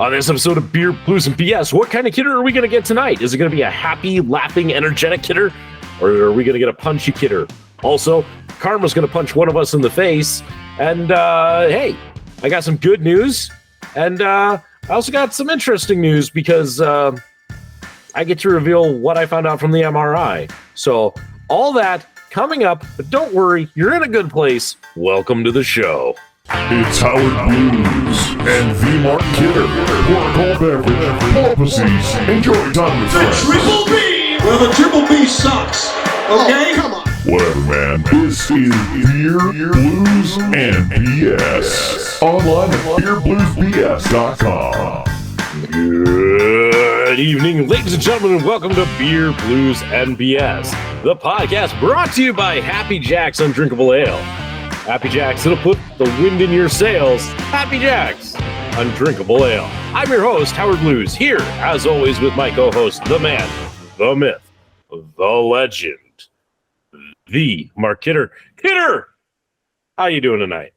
On this episode of Beer, Blues, and BS, what kind of kidder are we going to get tonight? Is it going to be a happy, laughing, energetic kidder? Or are we going to get a punchy kidder? Also, Karma's going to punch one of us in the face. And, hey, I got some good news. And I also got some interesting news because I get to reveal what I found out from the MRI. So, all that coming up, but don't worry, you're in a good place. Welcome to the show. It's Howard Blues and V-Mark Kidder. Pour a cold beverage, pull up a seat, enjoy time with friends. The Triple B! Well, the Triple B sucks, okay? Oh, come on. Whatever, man. This is Beer, Blues, and BS. Online at beerbluesbs.com. Good evening, ladies and gentlemen, and welcome to Beer, Blues, and BS, the podcast brought to you by Happy Jack's Undrinkable Ale. Happy Jack's, it'll put the wind in your sails. Happy Jack's Undrinkable Ale. I'm your host, Howard Blues, here, as always, with my co-host, the man, the myth, the legend, the Mark Kidder. Kidder, how you doing tonight?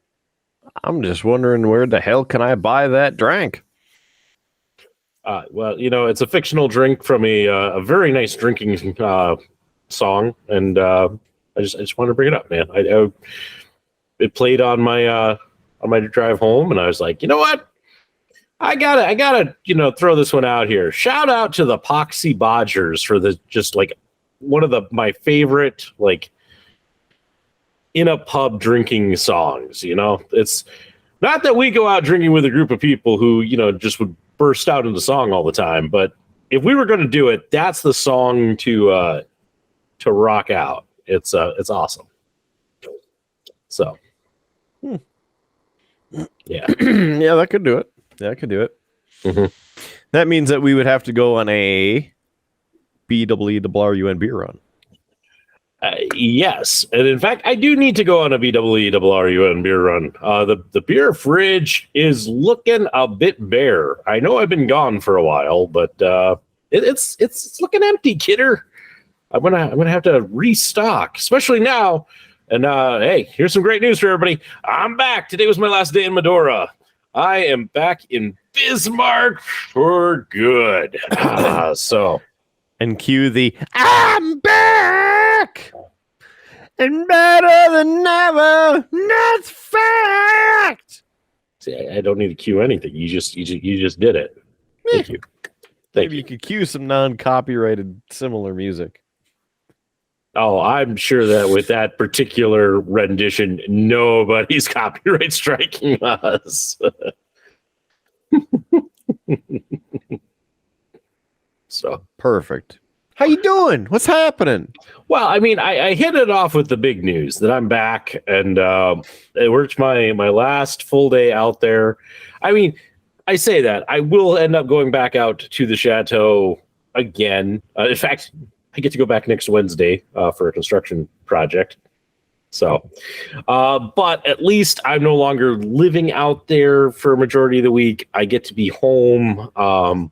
I'm just wondering where the hell can I buy that drink? Well, you know, it's a fictional drink from a very nice drinking song, and I just wanted to bring it up, man. It played on my drive home, and I was like, you know what? I gotta, throw this one out here. Shout out to the Poxy Bodgers for the just like one of my favorite like in a pub drinking songs. You know, it's not that we go out drinking with a group of people who just would burst out into song all the time, but if we were going to do it, that's the song to rock out. It's awesome. So, yeah, yeah, that could do it. Mm-hmm. That means that we would have to go on a BWRUN beer run. Yes, and in fact, I do need to go on a BWRUN beer run. The beer fridge is looking a bit bare. I know I've been gone for a while, but it's looking empty, kidder. I'm gonna have to restock, especially now. And hey, here's some great news for everybody. I'm back. Today was my last day in Medora. I am back in Bismarck for good. And cue the I'm back and better than ever. That's fact. See, I don't need to cue anything. You just did it. Thank you. Maybe you could cue some non-copyrighted similar music. Oh, I'm sure that with that particular rendition, nobody's copyright striking us. So perfect. How you doing? What's happening? Well, I mean, I hit it off with the big news that I'm back, and it worked my last full day out there. I mean, I say that I will end up going back out to the chateau again. In fact, I get to go back next Wednesday for a construction project. So, but at least I'm no longer living out there for a majority of the week. I get to be home. And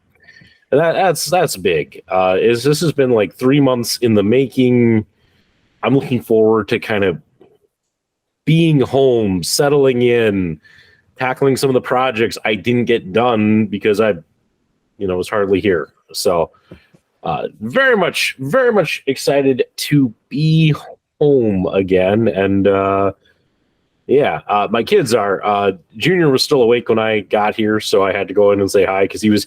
that's big. This has been like 3 months in the making. I'm looking forward to kind of being home, settling in, tackling some of the projects I didn't get done because I was hardly here. So, very much excited to be home again. And my kids are. Junior was still awake when I got here, so I had to go in and say hi because he was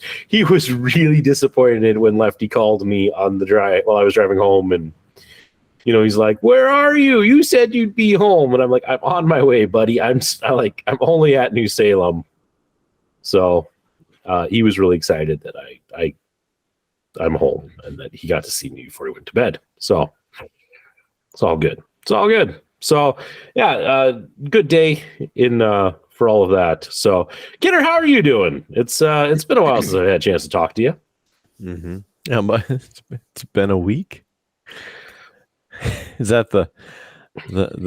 really disappointed when Lefty called me on the drive while I was driving home, and he's like, "Where are you? You said you'd be home," and I'm like, "I'm on my way, buddy. I'm only at New Salem." So he was really excited that I'm home and that he got to see me before he went to bed. So it's all good. So yeah, good day in for all of that. So Kidder, how are you doing? It's been a while since I've had a chance to talk to you. Mm-hmm. Yeah, but it's been a week. Is that the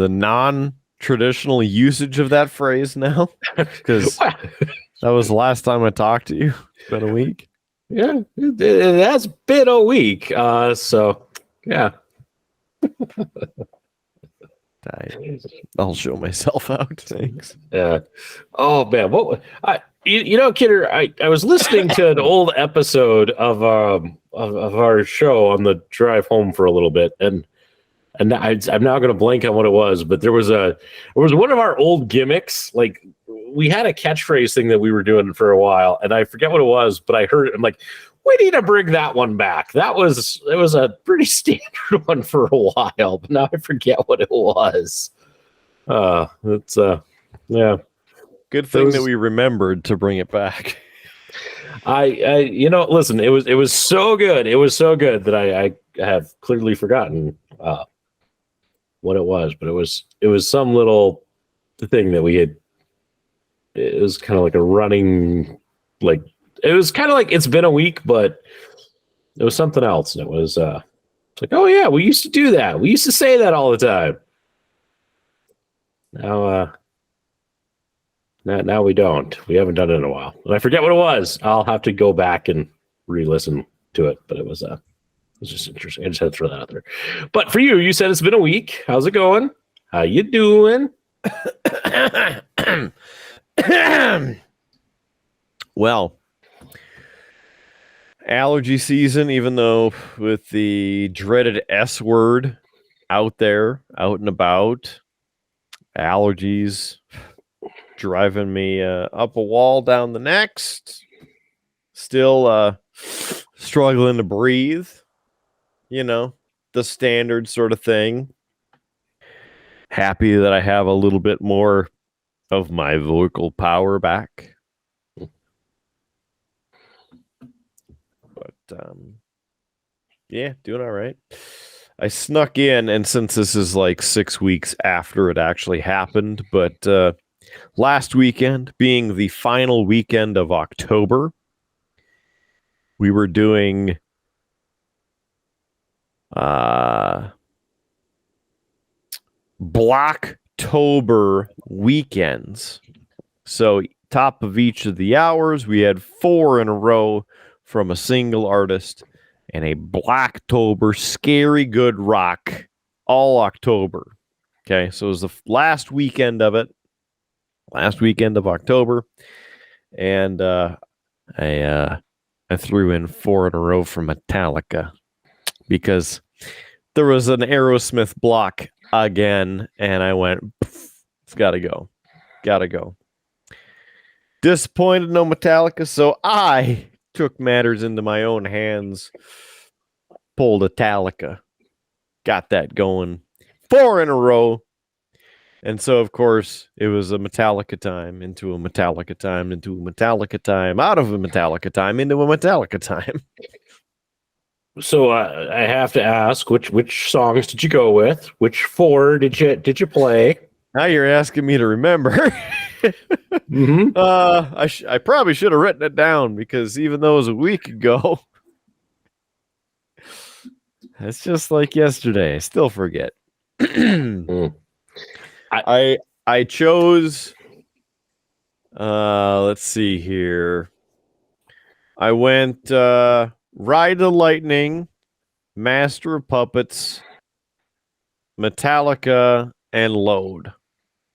non-traditional usage of that phrase now? Because that was the last time I talked to you. It's been a week. Yeah, it has been a week. So yeah. I'll show myself out. Thanks. Yeah. Oh man, Kidder, I was listening to an old episode of our show on the drive home for a little bit, and I'm now going to blank on what it was, but there was one of our old gimmicks. Like, we had a catchphrase thing that we were doing for a while, and I forget what it was, but I heard it. I'm like, we need to bring that one back. It was a pretty standard one for a while, but now I forget what it was. Yeah. Good thing that we remembered to bring it back. Listen, it was so good. It was so good that I have clearly forgotten what it was, but it was some little thing that we had. It was kind of like a running, like, it was kind of like It's Been a Week, but it was something else. And it was like, oh yeah, we used to do that. We used to say that all the time. Now we don't. We haven't done it in a while. And I forget what it was. I'll have to go back and re-listen to it. But it was just interesting. I just had to throw that out there. But for you said it's been a week. How's it going? How you doing? Well, allergy season, even though with the dreaded S word out there, out and about, allergies driving me up a wall, down the next, still struggling to breathe, the standard sort of thing. Happy that I have a little bit more of my vocal power back. But yeah, doing all right. I snuck in, and since this is like 6 weeks after it actually happened, but last weekend, being the final weekend of October, we were doing Blocktober weekends. So top of each of the hours, we had 4 in a row from a single artist, and a Blocktober scary good rock all October. Okay, so it was the last weekend of it, last weekend of October, and I threw in 4 in a row from Metallica because there was an Aerosmith block again, and I went, it's gotta go. Disappointed, no Metallica, so I took matters into my own hands, pulled a Metallica, got that going, 4 in a row. And so, of course, it was a Metallica time, into a Metallica time, into a Metallica time, out of a Metallica time, into a Metallica time. So I have to ask, which songs did you go with? Which 4 did you play? Now you're asking me to remember. Mm-hmm. I probably should have written it down, because even though it was a week ago, it's just like yesterday. I still forget. I chose. Let's see here. I went Ride the Lightning, Master of Puppets, Metallica, and Load.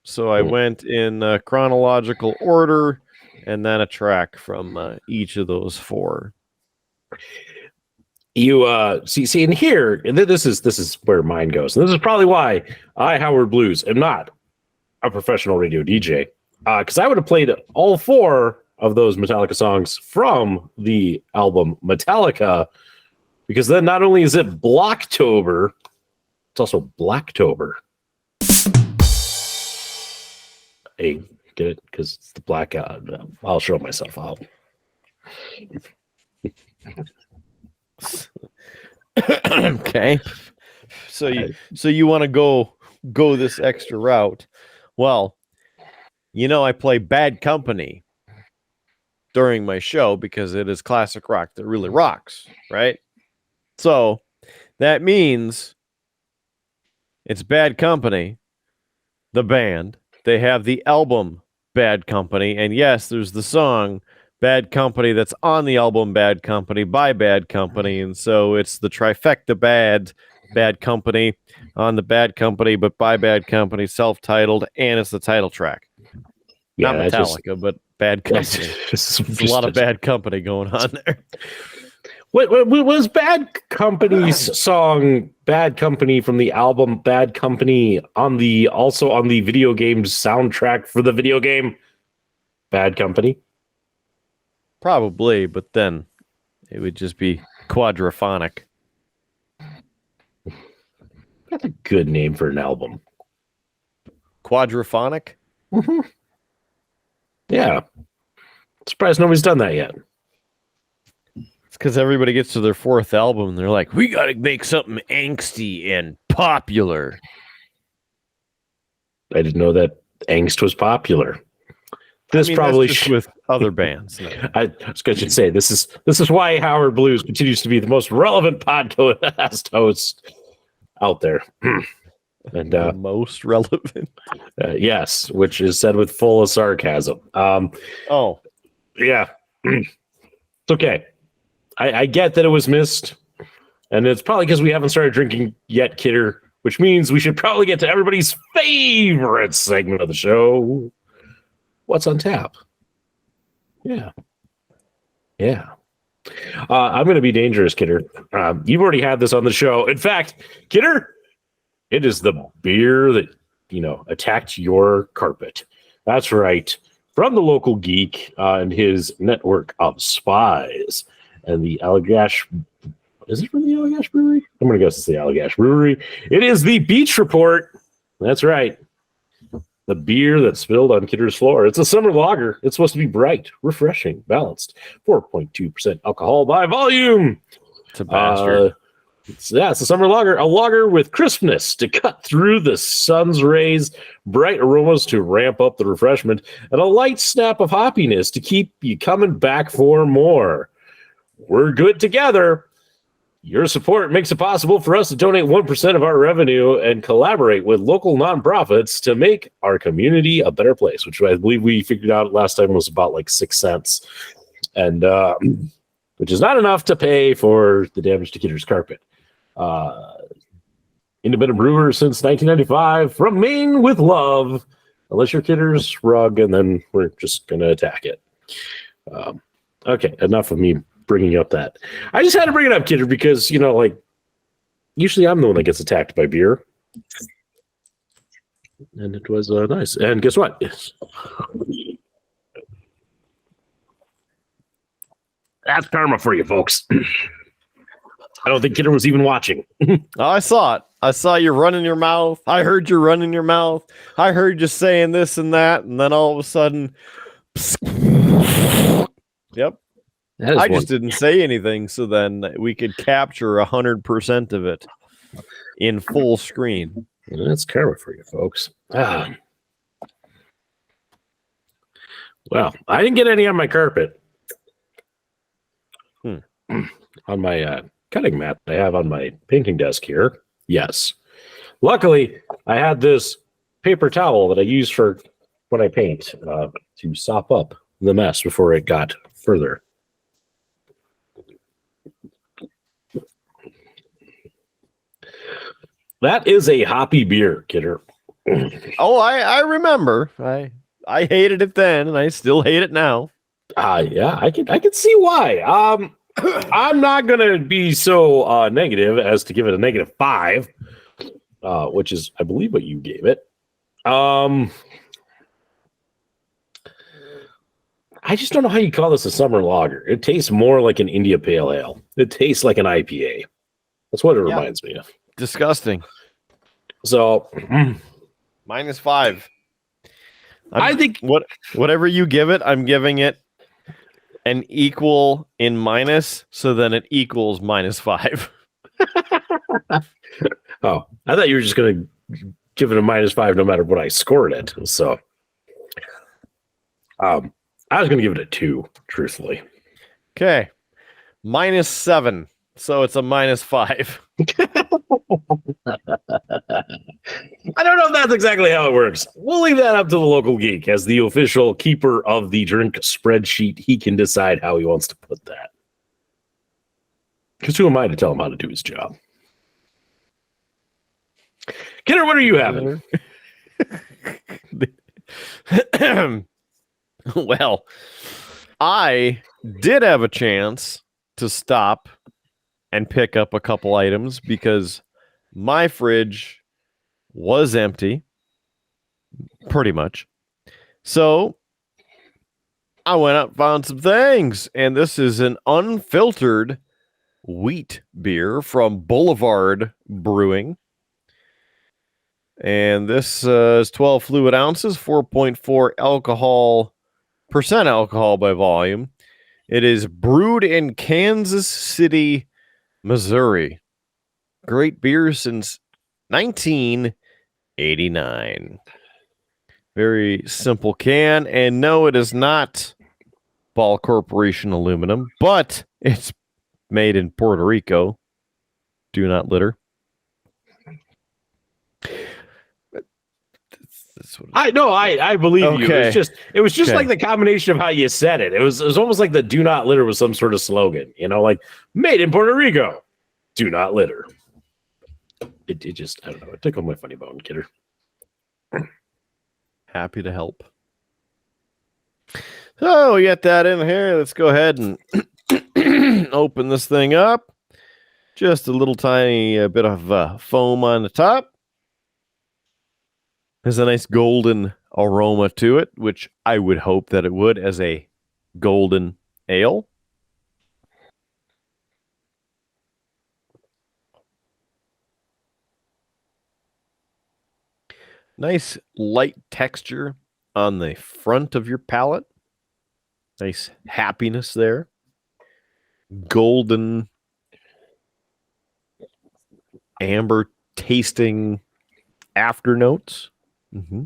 So I went in chronological order, and then a track from each of those 4. You see in here, and this is where mine goes. And this is probably why I, Howard Blues, am not a professional radio DJ, because I would have played all 4 of those Metallica songs from the album Metallica, because then not only is it Blocktober, it's also Blacktober. Hey, get it? Because it's the blackout. I'll show myself out. Okay. So you want to go this extra route? Well, I play Bad Company during my show because it is classic rock that really rocks, right? So that means it's Bad Company, the band. They have the album Bad Company, and yes, there's the song Bad Company that's on the album Bad Company by Bad Company, and so it's the trifecta Bad Company, on the Bad Company, but by Bad Company, self-titled, and it's the title track. Yeah, Not Metallica, but Bad Company. There's a lot of Bad Company going on there. What was Bad Company's song "Bad Company" from the album "Bad Company" also on the video game soundtrack for the video game Bad Company? Probably, but then it would just be quadraphonic. That's a good name for an album. Quadraphonic? Mm-hmm. Yeah. Surprised nobody's done that yet. It's because everybody gets to their fourth album and they're like, we got to make something angsty and popular. I didn't know that angst was popular. This that's probably just with other bands. No. I was going to say this is why Howard Blues continues to be the most relevant podcast host out there. And the most relevant. Yes, which is said with full of sarcasm. Oh, yeah, it's okay. I get that it was missed, and it's probably because we haven't started drinking yet, Kidder, which means we should probably get to everybody's favorite segment of the show. What's on tap? Yeah. I'm going to be dangerous, Kidder. You've already had this on the show. In fact, Kidder, it is the beer that, attacked your carpet. That's right. From the local geek and his network of spies and the Allagash. Is it from the Allagash Brewery? I'm going to guess it's the Allagash Brewery. It is the Beach Report. That's right. The beer that spilled on Kidder's floor. It's a summer lager. It's supposed to be bright, refreshing, balanced. 4.2% alcohol by volume. It's a bastard. It's a summer lager. A lager with crispness to cut through the sun's rays, bright aromas to ramp up the refreshment, and a light snap of hoppiness to keep you coming back for more. We're good together. Your support makes it possible for us to donate 1% of our revenue and collaborate with local nonprofits to make our community a better place, which I believe we figured out last time was about like 6 cents, and which is not enough to pay for the damage to Kidder's carpet. Independent brewer since 1995 from Maine with love, unless you're Kidder's rug, and then we're just going to attack it. Okay, enough of me bringing up that. I just had to bring it up, Kidder, because, usually I'm the one that gets attacked by beer. And it was nice. And guess what? That's karma for you, folks. I don't think Kidder was even watching. I saw it. I saw you running your mouth. I heard you running your mouth. I heard you saying this and that. And then all of a sudden, yep. I just didn't say anything, so then we could capture 100% of it in full screen. That's karma for you, folks. Well, I didn't get any on my carpet. On my cutting mat I have on my painting desk here. Yes. Luckily, I had this paper towel that I use for when I paint to sop up the mess before it got further. That is a hoppy beer, Kidder. Oh, I remember. I hated it then, and I still hate it now. Yeah, I can see why. I'm not gonna be so negative as to give it a -5, which is, I believe, what you gave it. I just don't know how you call this a summer lager. It tastes more like an India Pale Ale. It tastes like an IPA. That's what it reminds me of. Disgusting. So -5. I think whatever you give it, I'm giving it an equal in minus, so then it equals -5. Oh, I thought you were just going to give it a -5 no matter what I scored it. So I was going to give it a 2, truthfully. Okay. -7. So it's a -5. I don't know if that's exactly how it works. We'll leave that up to the local geek. As the official keeper of the drink spreadsheet, he can decide how he wants to put that. Because who am I to tell him how to do his job? Kidder, what are you having? Well, I did have a chance to stop and pick up a couple items because my fridge was empty, pretty much. So I went out and found some things, and this is an unfiltered wheat beer from Boulevard Brewing. And this is 12 fluid ounces, 4.4 percent alcohol by volume. It is brewed in Kansas City, Missouri. Great beer since 1989. Very simple can. And no, it is not Ball Corporation aluminum, but it's made in Puerto Rico. Do not litter. I believe you. Okay. It was just Okay. like the combination of how you said it. It was almost like the "do not litter" was some sort of slogan, like made in Puerto Rico. Do not litter. It just, I don't know. It tickled my funny bone, Kidder. Happy to help. So we got that in here. Let's go ahead and open this thing up. Just a little tiny bit of foam on the top. There's a nice golden aroma to it, which I would hope that it would as a golden ale. Nice light texture on the front of your palate. Nice happiness there. Golden amber tasting after notes. Mm-hmm.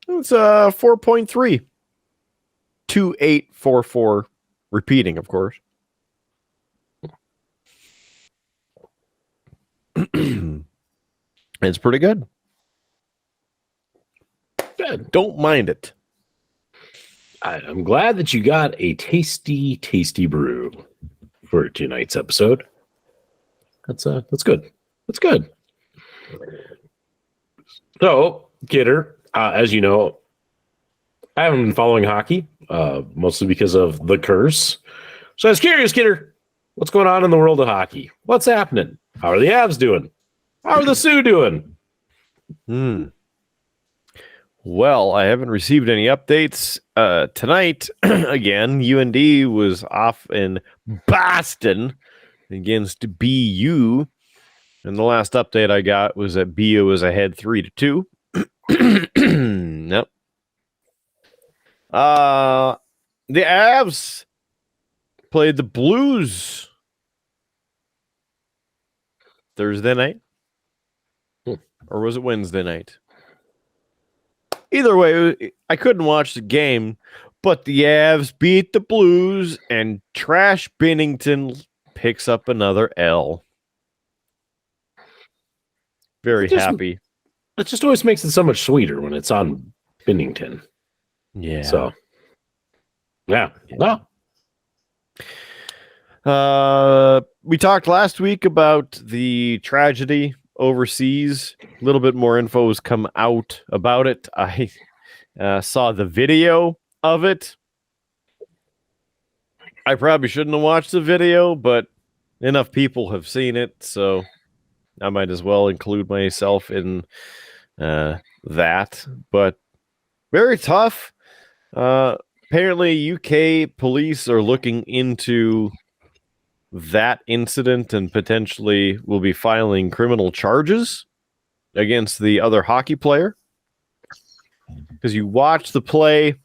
It's 4.3. 2844. Repeating, of course. It's pretty good. Good. Don't mind it. I'm glad that you got a tasty, tasty brew for tonight's episode. That's good. That's good. So, Kidder, as you know, I haven't been following hockey, mostly because of the curse. So I was curious, Kidder, what's going on in the world of hockey? What's happening? How are the Avs doing? How are the Sioux doing? Well, I haven't received any updates. Tonight, again, UND was off in Boston against BU. And the last update I got was that BU was ahead 3-2. Yep. The Avs played the Blues Thursday night. Or was it Wednesday night? Either way, I couldn't watch the game, but the Avs beat the Blues, and Trash Bennington picks up another L. Very happy. It just always makes it so much sweeter when it's on Bennington. Yeah. So, yeah. No. We talked last week about the tragedy overseas. A little bit more info has come out about it. I saw the video of it. I probably shouldn't have watched the video, but enough people have seen it, so I might as well include myself in that. But very tough. Apparently, UK police are looking into that incident and potentially will be filing criminal charges against the other hockey player. Because you watch the play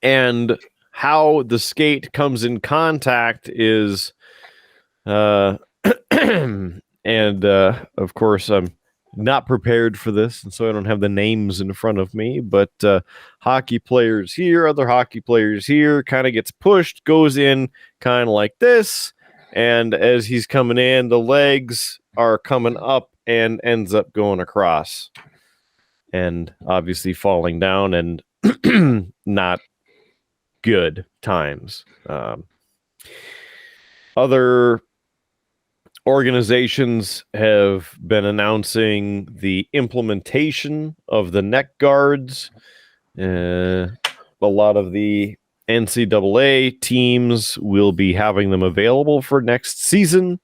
and how the skate comes in contact is and of course I'm not prepared for this, and so I don't have the names in front of me, but hockey players here, other hockey players here, kind of gets pushed, goes in kind of like this, and as he's coming in, the legs are coming up and ends up going across and obviously falling down, and not good times. Other organizations have been announcing the implementation of the neck guards. A lot of the NCAA teams will be having them available for next season.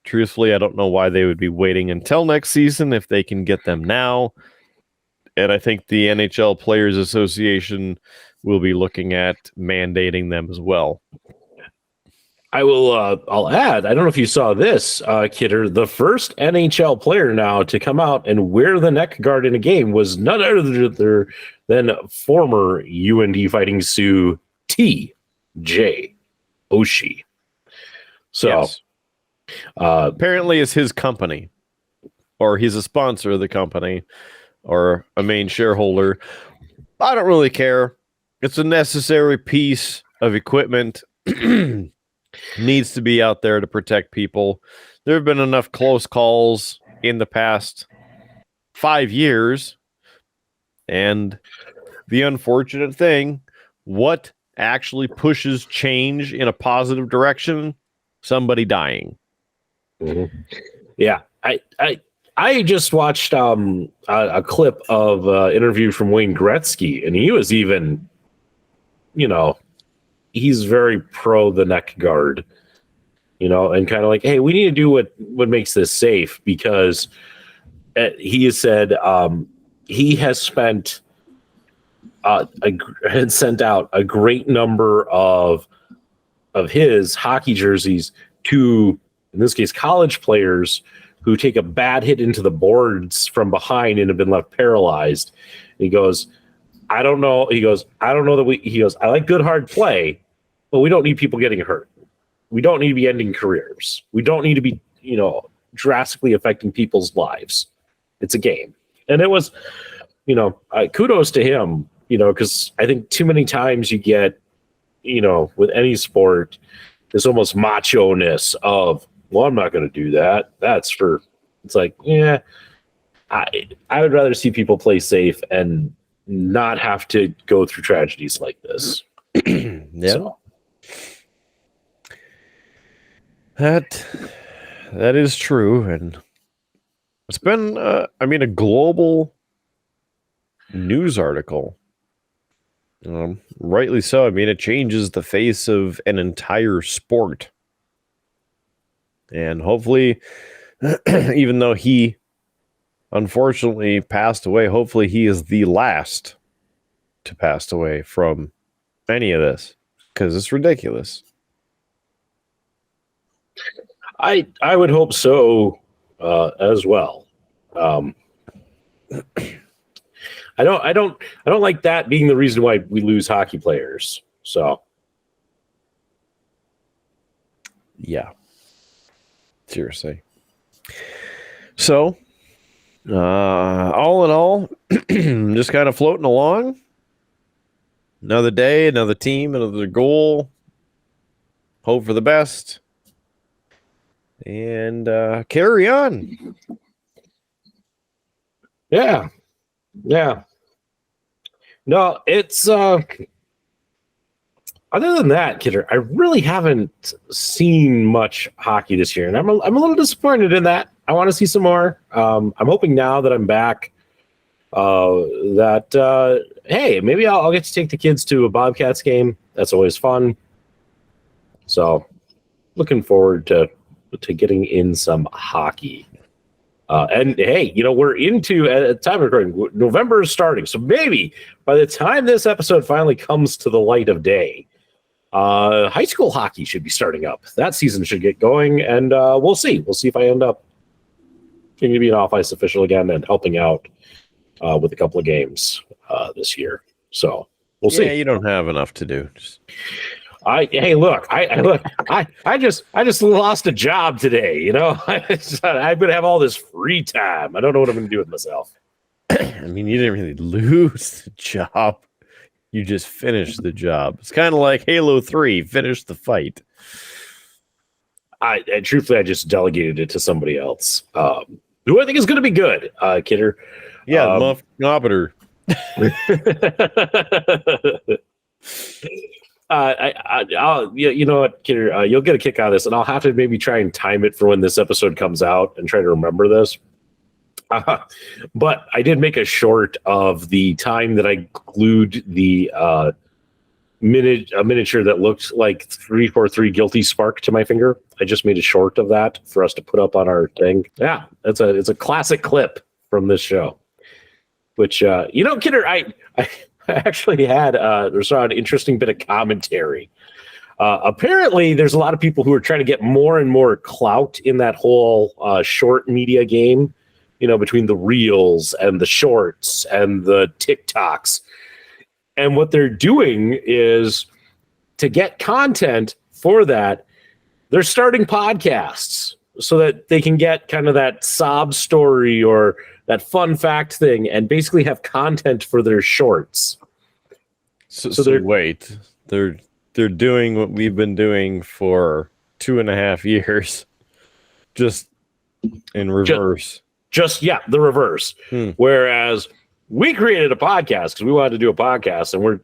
Truthfully, I don't know why they would be waiting until next season if they can get them now. And I think the NHL Players Association will be looking at mandating them as well. I'll add, I don't know if you saw this, Kidder, the first NHL player now to come out and wear the neck guard in a game was none other than former UND Fighting Sioux T.J. Oshie. So, yes. Apparently it's his company, or he's a sponsor of the company, or a main shareholder. I don't really care. It's a necessary piece of equipment. Needs to be out there to protect people. There have been enough close calls in the past 5 years. And the unfortunate thing, what actually pushes change in a positive direction? Somebody dying. Mm-hmm. Yeah. I just watched a clip of interview from Wayne Gretzky, and he was even, he's very pro the neck guard, and kind of like, hey, we need to do what makes this safe, because he has said he has spent had sent out a great number of his hockey jerseys to, in this case, college players who take a bad hit into the boards from behind and have been left paralyzed. And he goes, I don't know that I like good hard play, but we don't need people getting hurt. We don't need to be ending careers. We don't need to be, drastically affecting people's lives. It's a game. And it was, kudos to him, because I think too many times you get, with any sport, this almost macho-ness of, well, I'm not going to do that. It's like, yeah, I would rather see people play safe and not have to go through tragedies like this. Yeah. So. That is true. And it's been, a global news article. Rightly so. It changes the face of an entire sport. And hopefully, even though he unfortunately passed away, hopefully he is the last to pass away from any of this, because it's ridiculous. I would hope so as well. I don't like that being the reason why we lose hockey players. So yeah, seriously. So all in all, just kind of floating along. Another day, another team, another goal. Hope for the best. And carry on. Yeah. No, it's other than that, Kidder, I really haven't seen much hockey this year, and I'm a little disappointed in that. I want to see some more. I'm hoping now that I'm back that hey, maybe I'll get to take the kids to a Bobcats game. That's always fun. So, looking forward to getting in some hockey. And hey, we're into, at the time of recording, November is starting. So maybe by the time this episode finally comes to the light of day, high school hockey should be starting up. That season should get going, and we'll see. We'll see if I end up getting to be an off-ice official again and helping out with a couple of games this year. So we'll see. Yeah, you don't have enough to do. I just lost a job today. I'm gonna have all this free time. I don't know what I'm gonna do with myself. You didn't really lose the job. You just finished the job. It's kind of like Halo 3, finish the fight. Truthfully, I just delegated it to somebody else, who I think is going to be good, Kidder. Yeah, Muff Knobbeter. I'll, you know what, Kidder, you'll get a kick out of this, and I'll have to maybe try and time it for when this episode comes out and try to remember this. But I did make a short of the time that I glued the miniature that looked like 343 Guilty Spark to my finger. I just made a short of that for us to put up on our thing. Yeah, it's a classic clip from this show. Which Kidder, I actually had saw an interesting bit of commentary. Apparently, there's a lot of people who are trying to get more and more clout in that whole short media game. Between the reels and the shorts and the TikToks. And what they're doing is, to get content for that, they're starting podcasts so that they can get kind of that sob story or that fun fact thing and basically have content for their shorts. So they're doing what we've been doing for 2.5 years, just in reverse. The reverse. Whereas we created a podcast because we wanted to do a podcast, and we're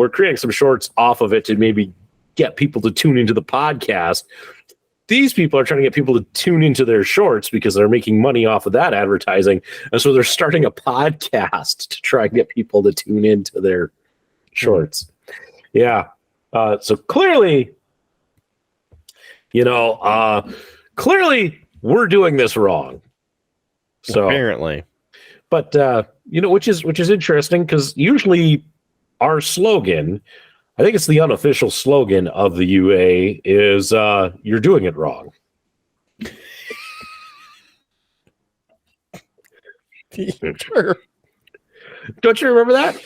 creating some shorts off of it to maybe get people to tune into the podcast. These people are trying to get people to tune into their shorts because they're making money off of that advertising. And so they're starting a podcast to try and get people to tune into their shorts. Yeah. So clearly, we're doing this wrong. So apparently, but which is interesting, because usually our slogan, I think it's the unofficial slogan of the UA, is "You're doing it wrong." Sure. Don't you remember that?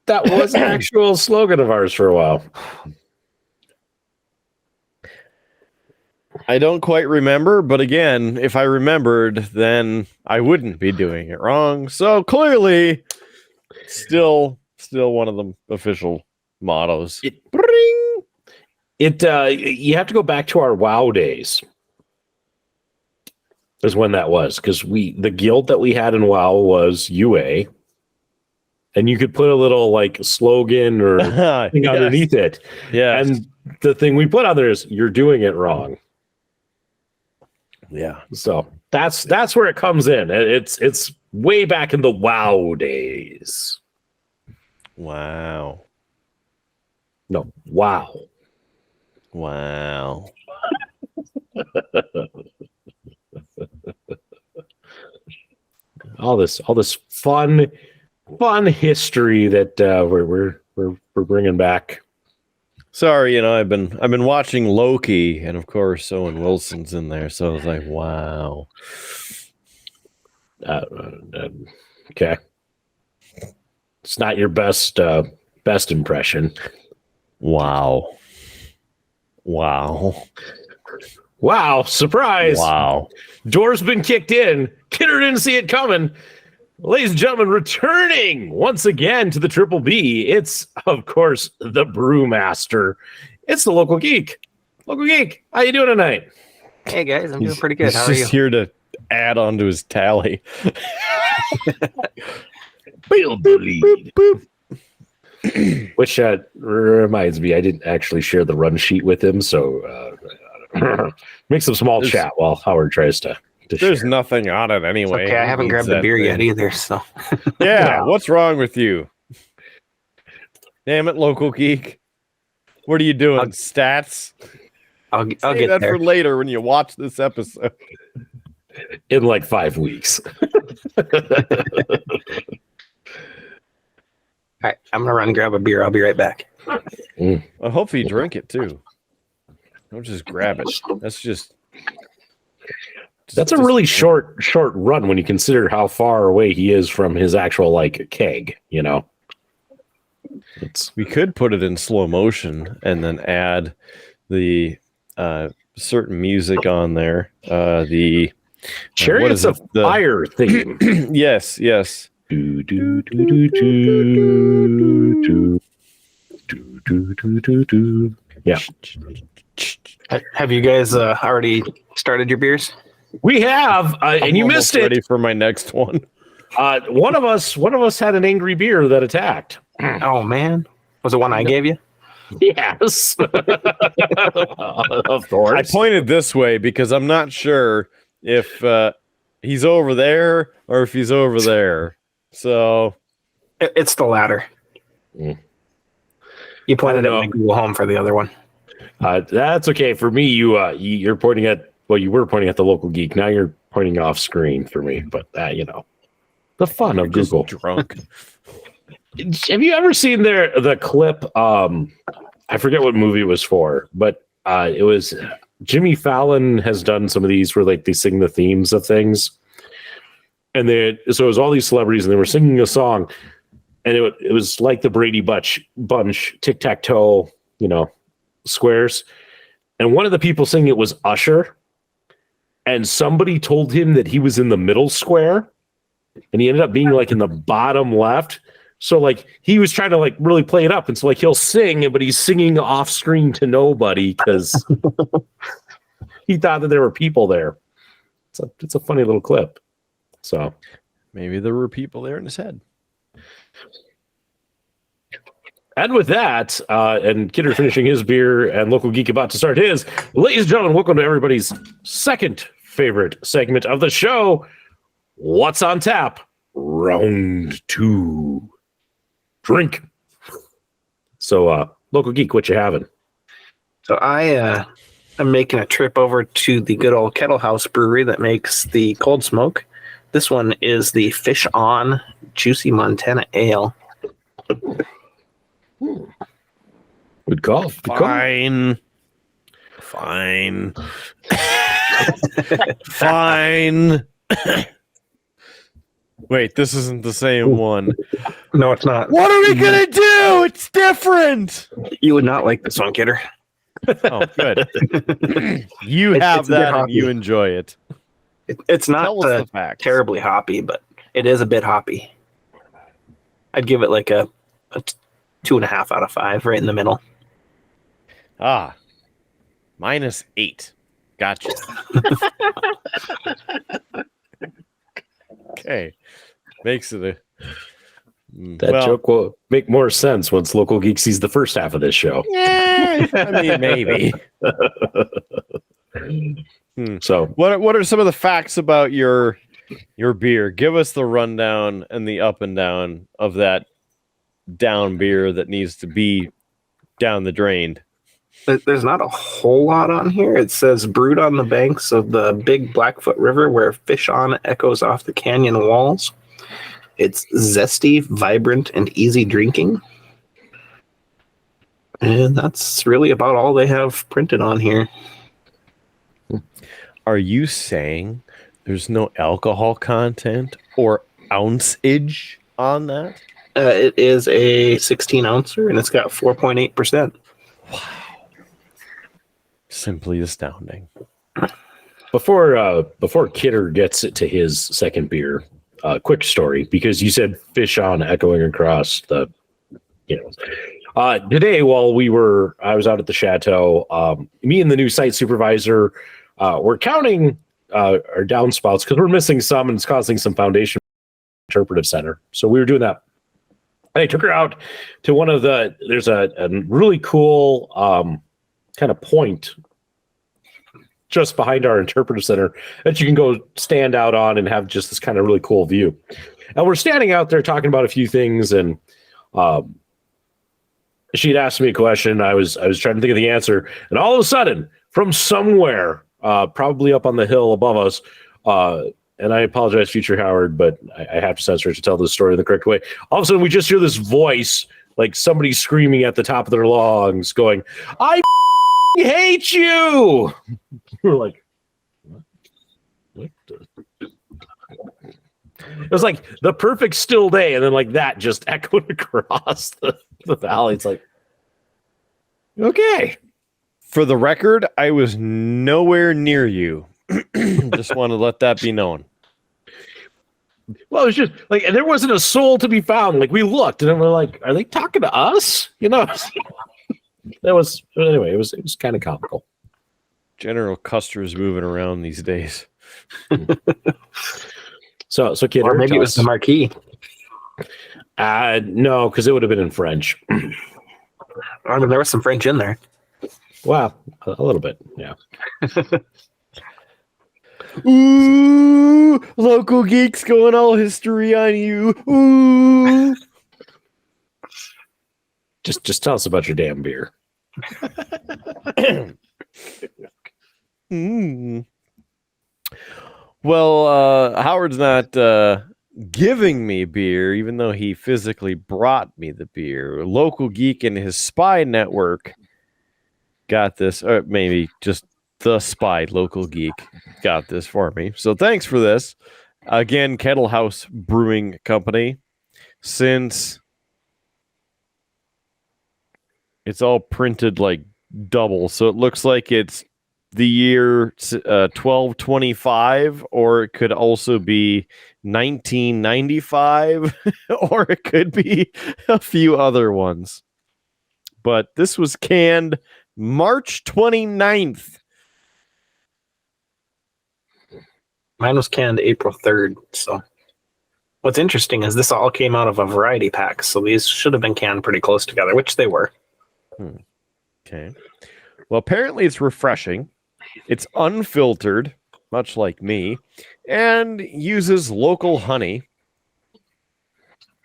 That was an actual slogan of ours for a while. I don't quite remember, but again, if I remembered, then I wouldn't be doing it wrong. So clearly, still one of the official mottos. You have to go back to our WoW days. Is when that was, because the guild that we had in WoW was UA, and you could put a little like slogan or thing underneath it. Yeah, and the thing we put on there is "You're doing it wrong." Yeah. So that's where it comes in. It's way back in the WoW days. Wow. No, wow. Wow. all this fun history that we're bringing back. Sorry, I've been watching Loki, and of course Owen Wilson's in there, so I was like, wow. Okay, it's not your best impression. Wow. Surprise! Wow. Door's been kicked in. Kidder didn't see it coming. Ladies and gentlemen, returning once again to the Triple B, it's, of course, the Brewmaster. It's the Local Geek. Local Geek, how you doing tonight? Hey, guys, I'm doing pretty good. How are He's you? just here to add on to his tally. Build the lead. Which reminds me, I didn't actually share the run sheet with him, so make some small chat while Howard tries to There's share. Nothing on it anyway. Okay, I haven't grabbed the beer yet either, so. Yeah, what's wrong with you? Damn it, Local Geek. What are you doing? Stats? I'll Save get that there. for later when you watch this episode. In like 5 weeks. All right, I'm gonna run and grab a beer. I'll be right back. I hope you drink it too. Don't just grab it. That's a really short run when you consider how far away he is from his actual like keg, We could put it in slow motion and then add the certain music on there. The Chariots of Fire theme. Yes. Do, do, do, do, do, do. Do, do, do, do, do. Yeah. Have you guys already started your beers? We have, and you missed it. Ready for my next one. One of us had an angry beer that attacked. Oh man, was it one I gave you? Yes. Of I course. pointed this way because I'm not sure if he's over there or if he's over there. So It's the latter. Mm. You I pointed don't at know. my Google Home for the other one. That's okay. For me, you're pointing at, well, you were pointing at the local geek. Now you're pointing off screen for me, but the fun of just Google. drunk. Have you ever seen the clip? I forget what movie it was for, but it was Jimmy Fallon has done some of these where like they sing the themes of things, and so it was all these celebrities and they were singing a song, and it was like the Brady Bunch tic tac toe, squares, and one of the people singing it was Usher, and somebody told him that he was in the middle square, and he ended up being like in the bottom left. So like he was trying to like really play it up, and so like he'll sing, but he's singing off screen to nobody because he thought that there were people there. It's a funny little clip. So Maybe there were people there in his head. and with that, and Kidder finishing his beer and Local Geek about to start his, ladies and gentlemen, welcome to everybody's second favorite segment of the show. What's on tap? Round 2. Drink. So, Local Geek, what you having? So I am making a trip over to the good old Kettle House brewery that makes the cold smoke. This one is the Fish On Juicy Montana Ale. Good call. Fine. Fine. Wait, this isn't the same one. No, it's not. What are we gonna do? It's different. You would not like this one, Kidder. Oh, good. You It's have a bit that and hoppy. you enjoy it. It's not Tell us the facts. terribly hoppy, but it is a bit hoppy. I'd give it like a 2.5 out of 5, right in the middle. -8. Gotcha. Okay. Makes it a That joke will make more sense once Local Geek sees the first half of this show. Yeah, I mean, maybe. So, What are some of the facts about your beer? Give us the rundown and the up and down of that down beer that needs to be down the drain. There's not a whole lot on here. It says brewed on the banks of the Big Blackfoot River where Fish On echoes off the canyon walls. It's zesty, vibrant, and easy drinking. And that's really about all they have printed on here. Are you saying there's no alcohol content or ounceage on that? It is a 16 ouncer and it's got 4.8%. Simply astounding. before Kidder gets it to his second beer, quick story, because you said Fish On echoing across the, today while I was out at the chateau, me and the new site supervisor, we're counting our downspouts because we're missing some and it's causing some foundation interpretive center. So we were doing that. And I took her out to one of there's a really cool kind of point just behind our interpretive center that you can go stand out on and have just this kind of really cool view. And we're standing out there talking about a few things, and she'd asked me a question. I was trying to think of the answer, and all of a sudden, from somewhere, probably up on the hill above us, and I apologize, future Howard, but I have to censor it to tell this story in the correct way. All of a sudden, we just hear this voice, like somebody screaming at the top of their lungs, going, "I hate you!" We're like, what? It was like the perfect still day, and then like that just echoed across the valley. It's like, okay. For the record, I was nowhere near you. Just want to let that be known. Well, it was just like, and there wasn't a soul to be found. Like we looked, and then we're like, are they talking to us? That was, anyway, it was kind of comical. General Custer's moving around these days. So Kidder, Or maybe it was the marquee. no, because it would have been in French. I mean, there was some French in there. Wow, a little bit, yeah. Ooh, local geeks going all history on you. Ooh. Just tell us about your damn beer. Mm. Well, Howard's not giving me beer, even though he physically brought me the beer. Local geek and his spy network got this, or maybe just the spy local geek got this for me. So thanks for this. Again, Kettle House Brewing Company. Since it's all printed like double, so it looks like it's the year 1225, or it could also be 1995, or it could be a few other ones. But this was canned March 29th. Mine was canned April 3rd. So what's interesting is this all came out of a variety pack. So these should have been canned pretty close together, which they were. Okay. Well, apparently it's refreshing. It's unfiltered, much like me, and uses local honey.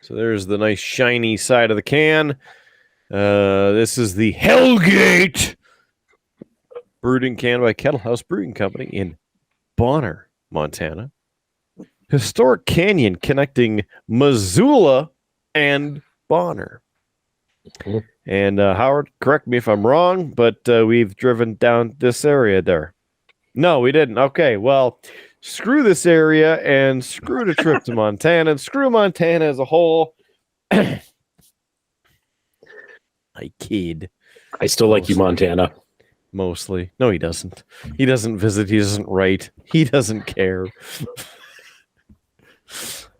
So there's the nice shiny side of the can. This is the Hellgate brewed and canned by Kettle House Brewing Company in Bonner, Montana. Historic canyon connecting Missoula and Bonner. And Howard, correct me if I'm wrong, but we've driven down this area there. No, we didn't. Okay, well, screw this area and screw the trip to Montana and screw Montana as a whole. I kid. I still like you, Montana. Mostly. No, he doesn't. He doesn't visit. He doesn't write. He doesn't care.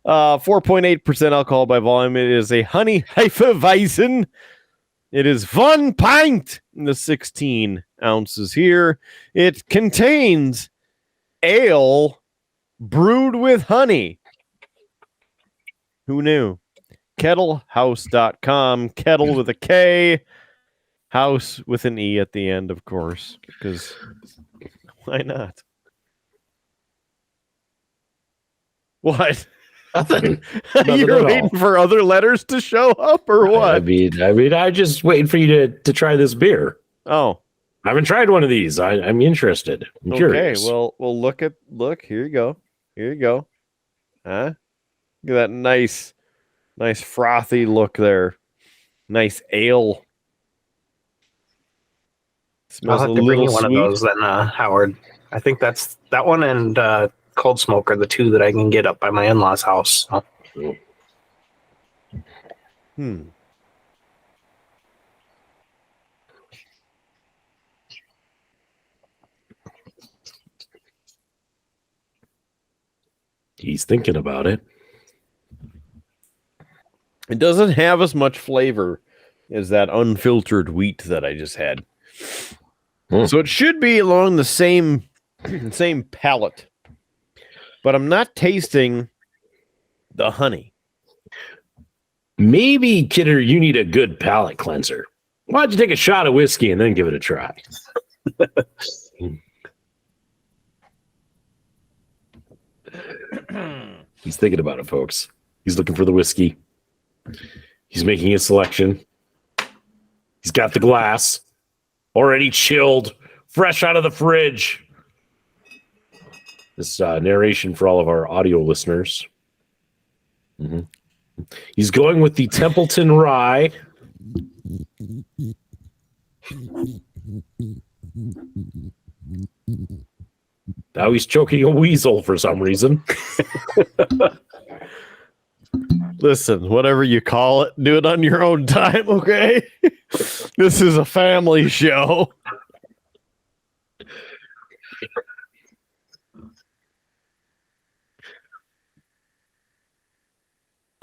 4.8% alcohol by volume. It is a honey Hefeweizen. It is 1 pint in the 16 ounces here. It contains ale brewed with honey. Who knew? Kettlehouse.com. Kettle with a K. House with an E at the end, of course. Because why not? What? Nothing. You're waiting for other letters to show up, or what? I mean, I'm just waiting for you to try this beer. Oh, I haven't tried one of these. I'm interested. I'm curious. Well, look. Here you go. Here you go. Huh? Look at that nice frothy look there. Nice ale. I'll Smells have a to bring little you one sweet. of those then, Howard. I think that's that one and Cold Smoke are the two that I can get up by my in-laws' house. So. He's thinking about it. It doesn't have as much flavor as that unfiltered wheat that I just had. So it should be along the same palate. But I'm not tasting the honey. Maybe, Kidder, you need a good palate cleanser. Why don't you take a shot of whiskey and then give it a try? He's thinking about it, folks. He's looking for the whiskey. He's making his selection. He's got the glass already chilled, fresh out of the fridge. This narration for all of our audio listeners. He's going with the Templeton Rye. Now he's choking a weasel for some reason. Listen, whatever you call it, do it on your own time, okay? This is a family show.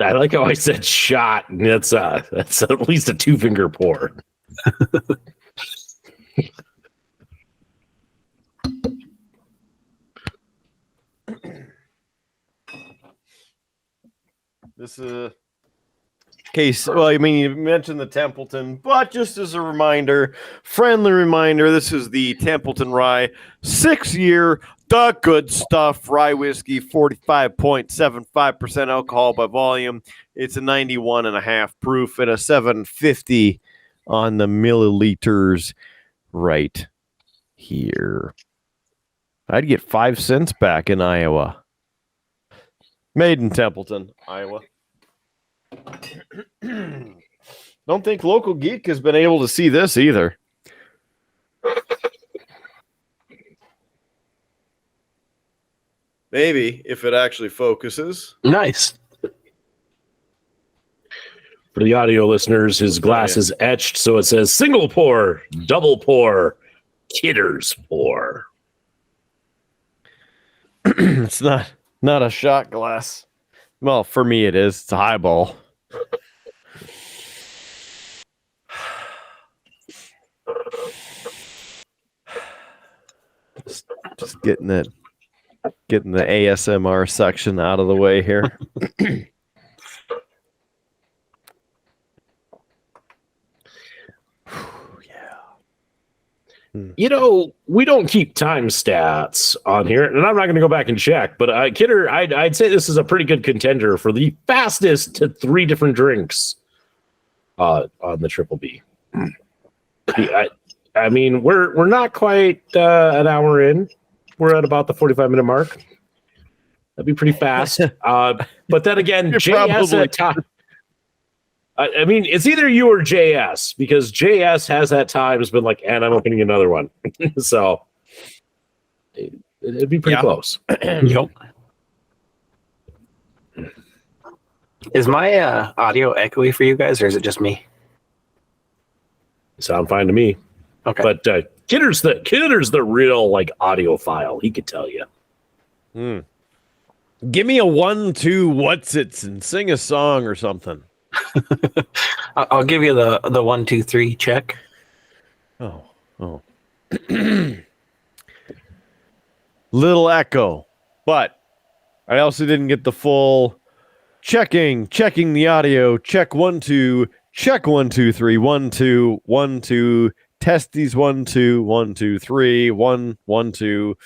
I like how I said shot. That's at least a 2-finger pour. This case, well, I mean, you mentioned the Templeton, but just as a reminder, friendly reminder, this is the Templeton Rye 6-year, the good stuff rye whiskey, 45.75% alcohol by volume. It's a 91.5 proof and a 750 on the milliliters right here. I'd get 5 cents back in Iowa. Made in Templeton, Iowa. Don't think Local Geek has been able to see this either. Maybe if it actually focuses. Nice. For the audio listeners, his glass is etched, so it says single pour, double pour, kidder's pour. It's not a shot glass. Well, for me it is. It's a highball. Just getting the ASMR section out of the way here. You know, we don't keep time stats on here, and I'm not going to go back and check, but Kidder, I'd say this is a pretty good contender for the fastest to 3 different drinks on the Triple B. I mean, we're not quite an hour in. We're at about the 45-minute mark. That'd be pretty fast. But then again, JS at time. I mean, it's either you or JS, because JS has at times been like, and I'm opening another one. So it'd be pretty close. Yep. Is my audio echoey for you guys, or is it just me? Sound fine to me. Okay. But Kidder's the real like audiophile. He could tell you. Give me a 1-2 what's it's and sing a song or something. I'll give you the 1, 2, 3 check. Oh. Little echo, but I also didn't get the full checking the audio. Check 1, 2, check 1, 2, 3, 1, 2, 1, 2. Test these 1, 2, 1, 2, 3, 1, 1, 2.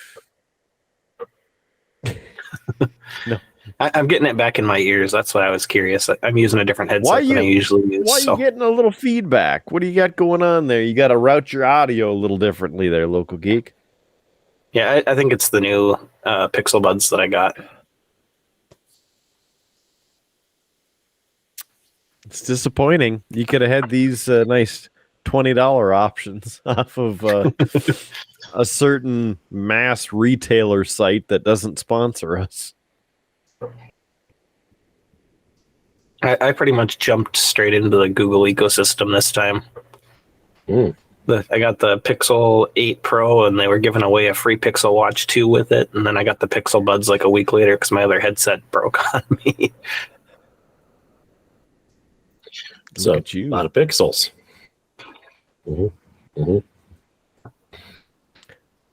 No. I'm getting it back in my ears. That's why I was curious. I'm using a different headset than I usually use. Why are you getting a little feedback? What do you got going on there? You got to route your audio a little differently there, Local Geek. Yeah, I think it's the new Pixel Buds that I got. It's disappointing. You could have had these nice $20 options off of a certain mass retailer site that doesn't sponsor us. I pretty much jumped straight into the Google ecosystem this time. I got the Pixel 8 Pro, and they were giving away a free Pixel Watch 2 with it. And then I got the Pixel Buds like a week later because my other headset broke on me. So a lot of pixels.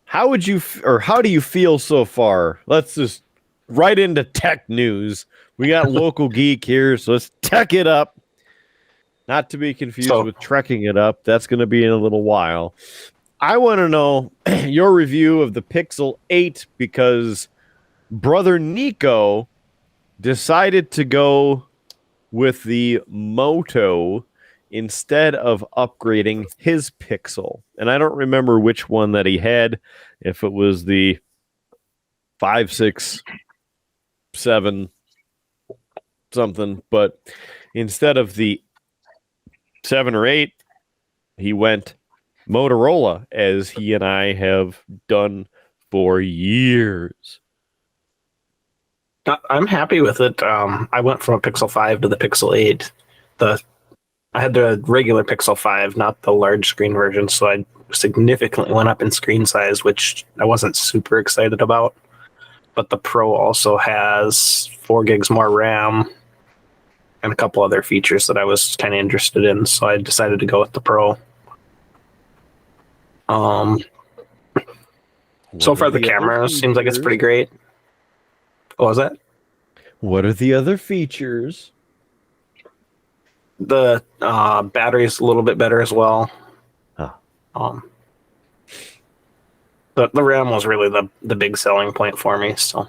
How do you feel so far? Let's just right into tech news. We got Local Geek here, so let's tech it up. Not to be confused with trekking it up. That's going to be in a little while. I want to know your review of the Pixel 8 because brother Nico decided to go with the Moto instead of upgrading his Pixel. And I don't remember which one that he had, if it was the 5, 6, 7 something, but instead of the 7 or 8, he went Motorola, as he and I have done for years. I'm happy with it. I went from a Pixel 5 to the Pixel 8. I had the regular Pixel 5, not the large screen version, so I significantly went up in screen size, which I wasn't super excited about. But the Pro also has 4 gigs more RAM and a couple other features that I was kind of interested in, so I decided to go with the Pro. So far, the camera seems like it's pretty great. What was that? What are the other features? The battery's a little bit better as well. Huh. The RAM was really the big selling point for me. So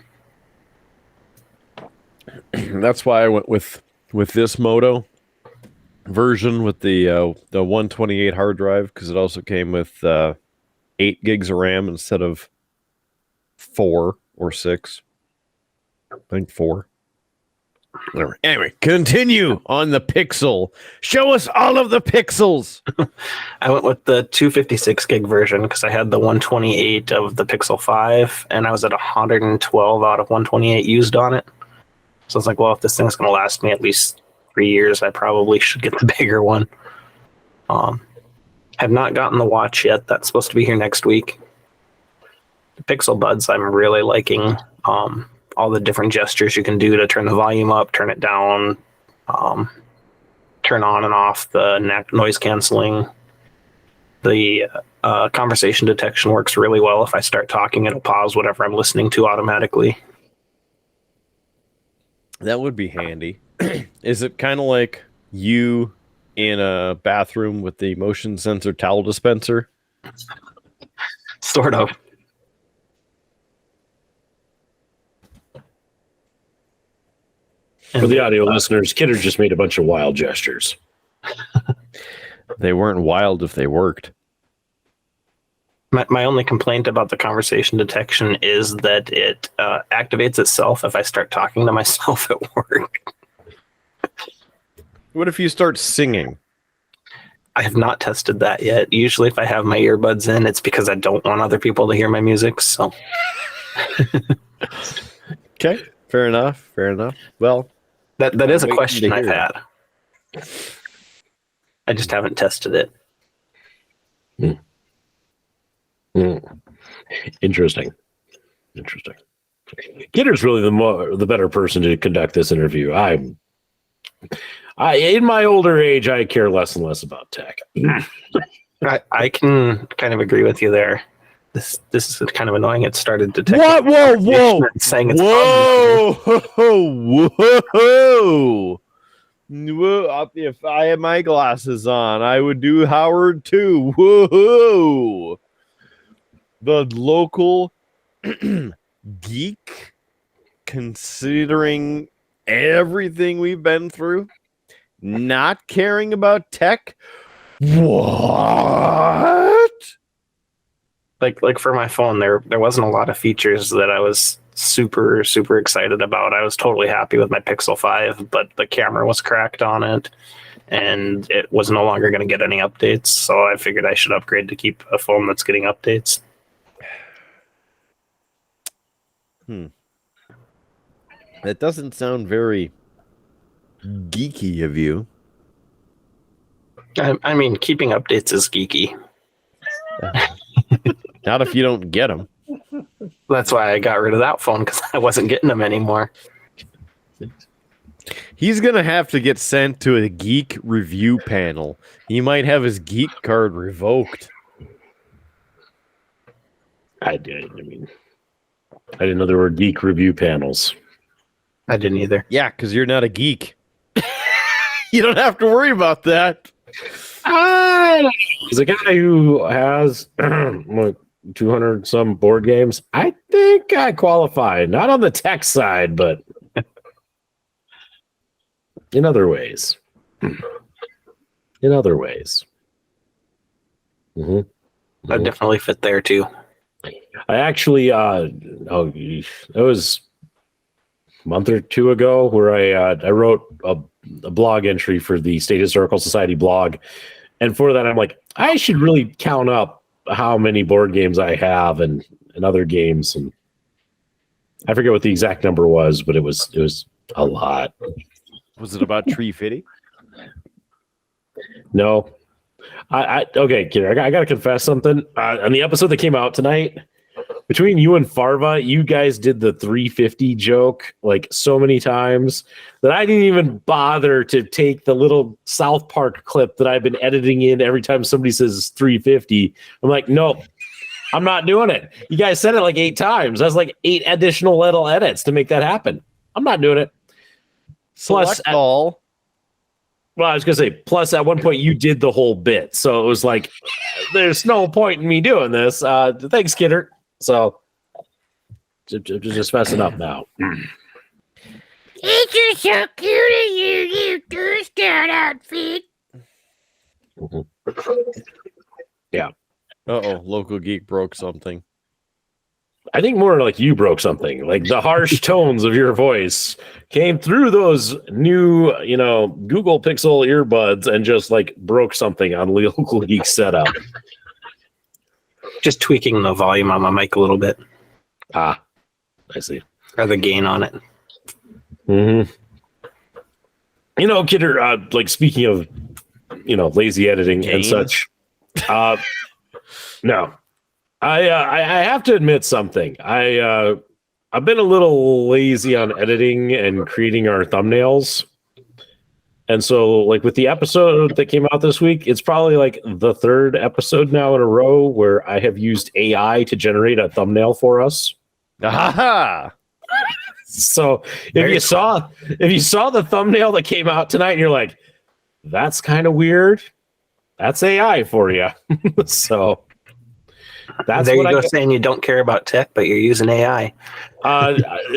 That's why I went with this Moto version with the 128 hard drive, because it also came with 8 gigs of RAM instead of 4 or 6. I think 4. Whatever. Anyway, continue on the Pixel. Show us all of the pixels. I went with the 256 gig version because I had the 128 of the Pixel 5, and I was at 112 out of 128 used on it. So I was like, well, if this thing's going to last me at least 3 years, I probably should get the bigger one. Have not gotten the watch yet. That's supposed to be here next week. The Pixel Buds, I'm really liking. All the different gestures you can do to turn the volume up, turn it down, turn on and off the noise canceling. The conversation detection works really well. If I start talking, it'll pause whatever I'm listening to automatically. That would be handy. Is it kind of like you in a bathroom with the motion sensor towel dispenser? Sort of. For the audio listeners, Kidder just made a bunch of wild gestures. They weren't wild if they worked. My only complaint about the conversation detection is that it activates itself if I start talking to myself at work. What if you start singing? I have not tested that yet. Usually if I have my earbuds in, it's because I don't want other people to hear my music. So, Okay, fair enough. Well, that is a waiting question to I've hear. had. I just haven't tested it. Interesting. Kidder's really the better person to conduct this interview. I in my older age, I care less and less about tech. I can kind of agree with you there. This is kind of annoying. It started detecting. Whoa! Saying it's Whoa! If I had my glasses on, I would do Howard too. Whoa! The local geek, considering everything we've been through, not caring about tech. What? Like for my phone, there wasn't a lot of features that I was super excited about. I was totally happy with my Pixel 5, but the camera was cracked on it, and it was no longer going to get any updates. So I figured I should upgrade to keep a phone that's getting updates. That doesn't sound very geeky of you. I mean, keeping updates is geeky. Not if you don't get them. That's why I got rid of that phone, because I wasn't getting them anymore. He's going to have to get sent to a geek review panel. He might have his geek card revoked. I didn't know there were geek review panels. I didn't either. Yeah, because you're not a geek. You don't have to worry about that. As a guy who has 200 some board games, I think I qualify. Not on the tech side, but in other ways. Mm-hmm. I definitely fit there too. I actually, it was a month or two ago where I wrote a blog entry for the State Historical Society blog. And for that, I'm like, I should really count up how many board games I have and other games. And I forget what the exact number was, but it was a lot. Was it about Tree Fitty? No. Okay, kid, I got to confess something. On the episode that came out tonight, between you and Farva, you guys did the 350 joke like so many times that I didn't even bother to take the little South Park clip that I've been editing in every time somebody says 350. I'm like, nope, I'm not doing it. You guys said it like 8 times. That's like 8 additional little edits to make that happen. I'm not doing it. Select all. Well, I was gonna say, plus at one point you did the whole bit, so it was like, there's no point in me doing this. Thanks, Kidder. So just messing up now. It's just so cute of you Girl Scout outfit. Yeah. Local geek broke something. I think more like you broke something. Like the harsh tones of your voice came through those new, Google Pixel earbuds and just like broke something on Local Geek setup. Just tweaking the volume on my mic a little bit. I see. Or the gain on it. Mm-hmm. Kidder, like speaking of, lazy editing and such. No. I have to admit something. I've been a little lazy on editing and creating our thumbnails. And so, like with the episode that came out this week, it's probably like the third episode now in a row where I have used AI to generate a thumbnail for us. Aha! So if you saw the thumbnail that came out tonight and you're like, that's kind of weird, that's AI for you. So that's there what you go, saying you don't care about tech, but you're using AI.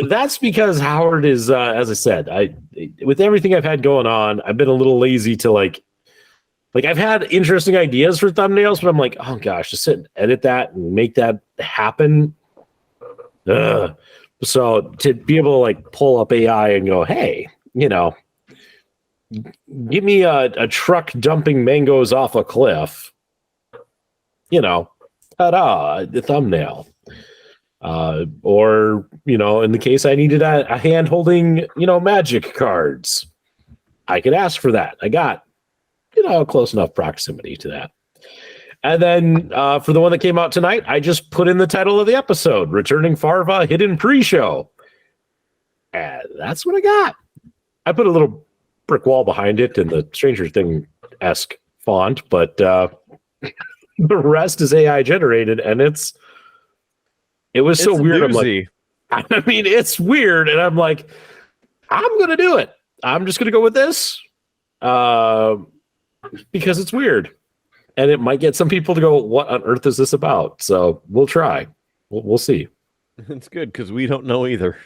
That's because Howard is, as I said, with everything I've had going on, I've been a little lazy to like I've had interesting ideas for thumbnails, but I'm like, oh gosh, just sit and edit that and make that happen. Ugh. So to be able to like pull up AI and go, hey, give me a truck dumping mangoes off a cliff, ta-da, the thumbnail. Or, in the case I needed a hand holding, magic cards, I could ask for that. I got, close enough proximity to that. And then for the one that came out tonight, I just put in the title of the episode, Returning Farva Hidden Pre-Show. And that's what I got. I put a little brick wall behind it in the Stranger Thing-esque font, but the rest is AI generated, and it was so weird. Doozy. I'm like, it's weird, and I'm like, I'm gonna do it. I'm just gonna go with this because it's weird, and it might get some people to go, "What on earth is this about?" So we'll try. We'll see. It's good because we don't know either.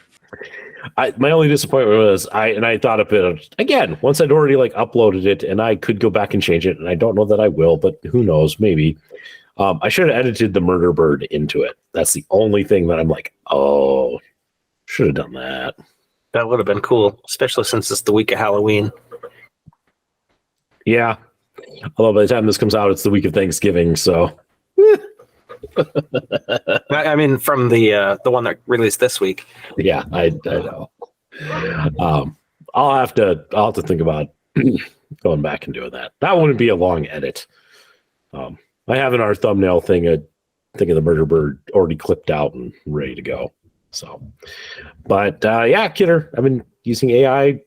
My only disappointment was I thought of it again once I'd already like uploaded it, and I could go back and change it, and I don't know that I will, but who knows? Maybe. I should have edited the murder bird into it. That's the only thing that I'm like, oh, should have done that. That would have been cool, especially since it's the week of Halloween. Yeah. Although by the time this comes out, it's the week of Thanksgiving, so. I mean, from the one that released this week. Yeah, I know. I'll have to think about going back and doing that. That wouldn't be a long edit. I have in our thumbnail thing a thing of the murder bird already clipped out and ready to go. So, but yeah, Kidder, I've been using AI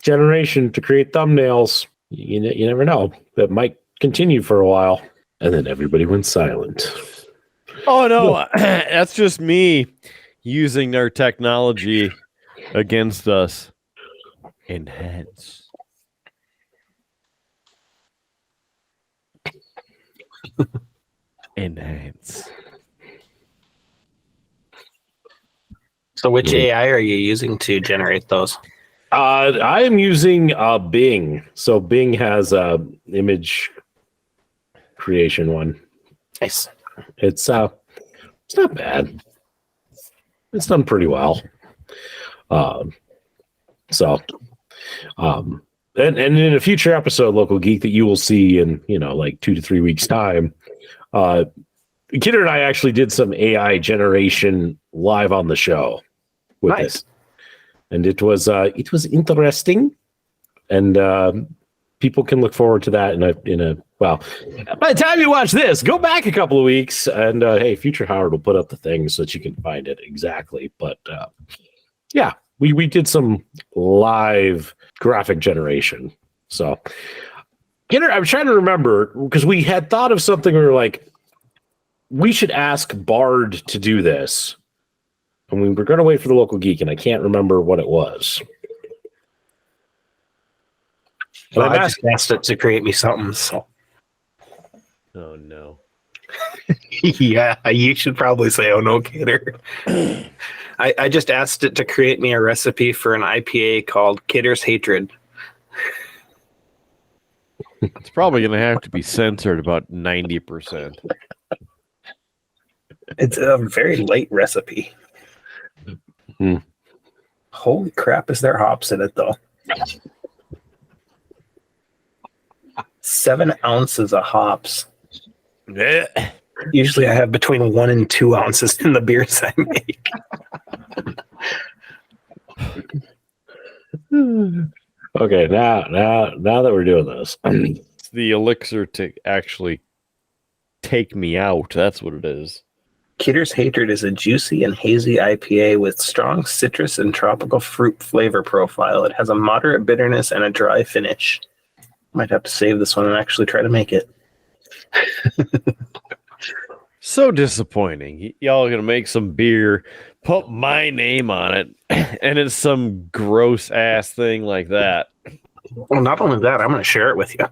generation to create thumbnails. You never know. That might continue for a while. And then everybody went silent. Oh, no. That's just me using their technology against us. Enhance. Enhance. So which AI are you using to generate those? I am using Bing. So Bing has a image creation one. Nice. It's not bad. It's done pretty well. And in a future episode, Local Geek, that you will see in like 2 to 3 weeks time, Kidder and I actually did some AI generation live on the show with Nice. it, and it was interesting, and people can look forward to that in a well. By the time you watch this, go back a couple of weeks, and hey, future Howard will put up the thing so that you can find it exactly. But yeah, we did some live graphic generation. So, Kidder, I'm trying to remember because we had thought of something. We were like, we should ask Bard to do this. And we were going to wait for the Local Geek, and I can't remember what it was. But I just asked it to create me something. So Oh no. yeah, you should probably say, "Oh no, Kidder." I just asked it to create me a recipe for an IPA called Kidder's Hatred. It's probably going to have to be censored about 90%. It's a very light recipe. Hmm. Holy crap, is there hops in it though? 7 ounces of hops. Usually I have between 1 and 2 ounces in the beers I make. Okay, now that we're doing this, It's the elixir to actually take me out. That's what it is. Kidder's Hatred is a juicy and hazy IPA with strong citrus and tropical fruit flavor profile. It has a moderate bitterness and a dry finish. Might have to save this one and actually try to make it. So disappointing. Y'all are going to make some beer, put my name on it, and it's some gross ass thing like that. Well, not only that, I'm going to share it with you.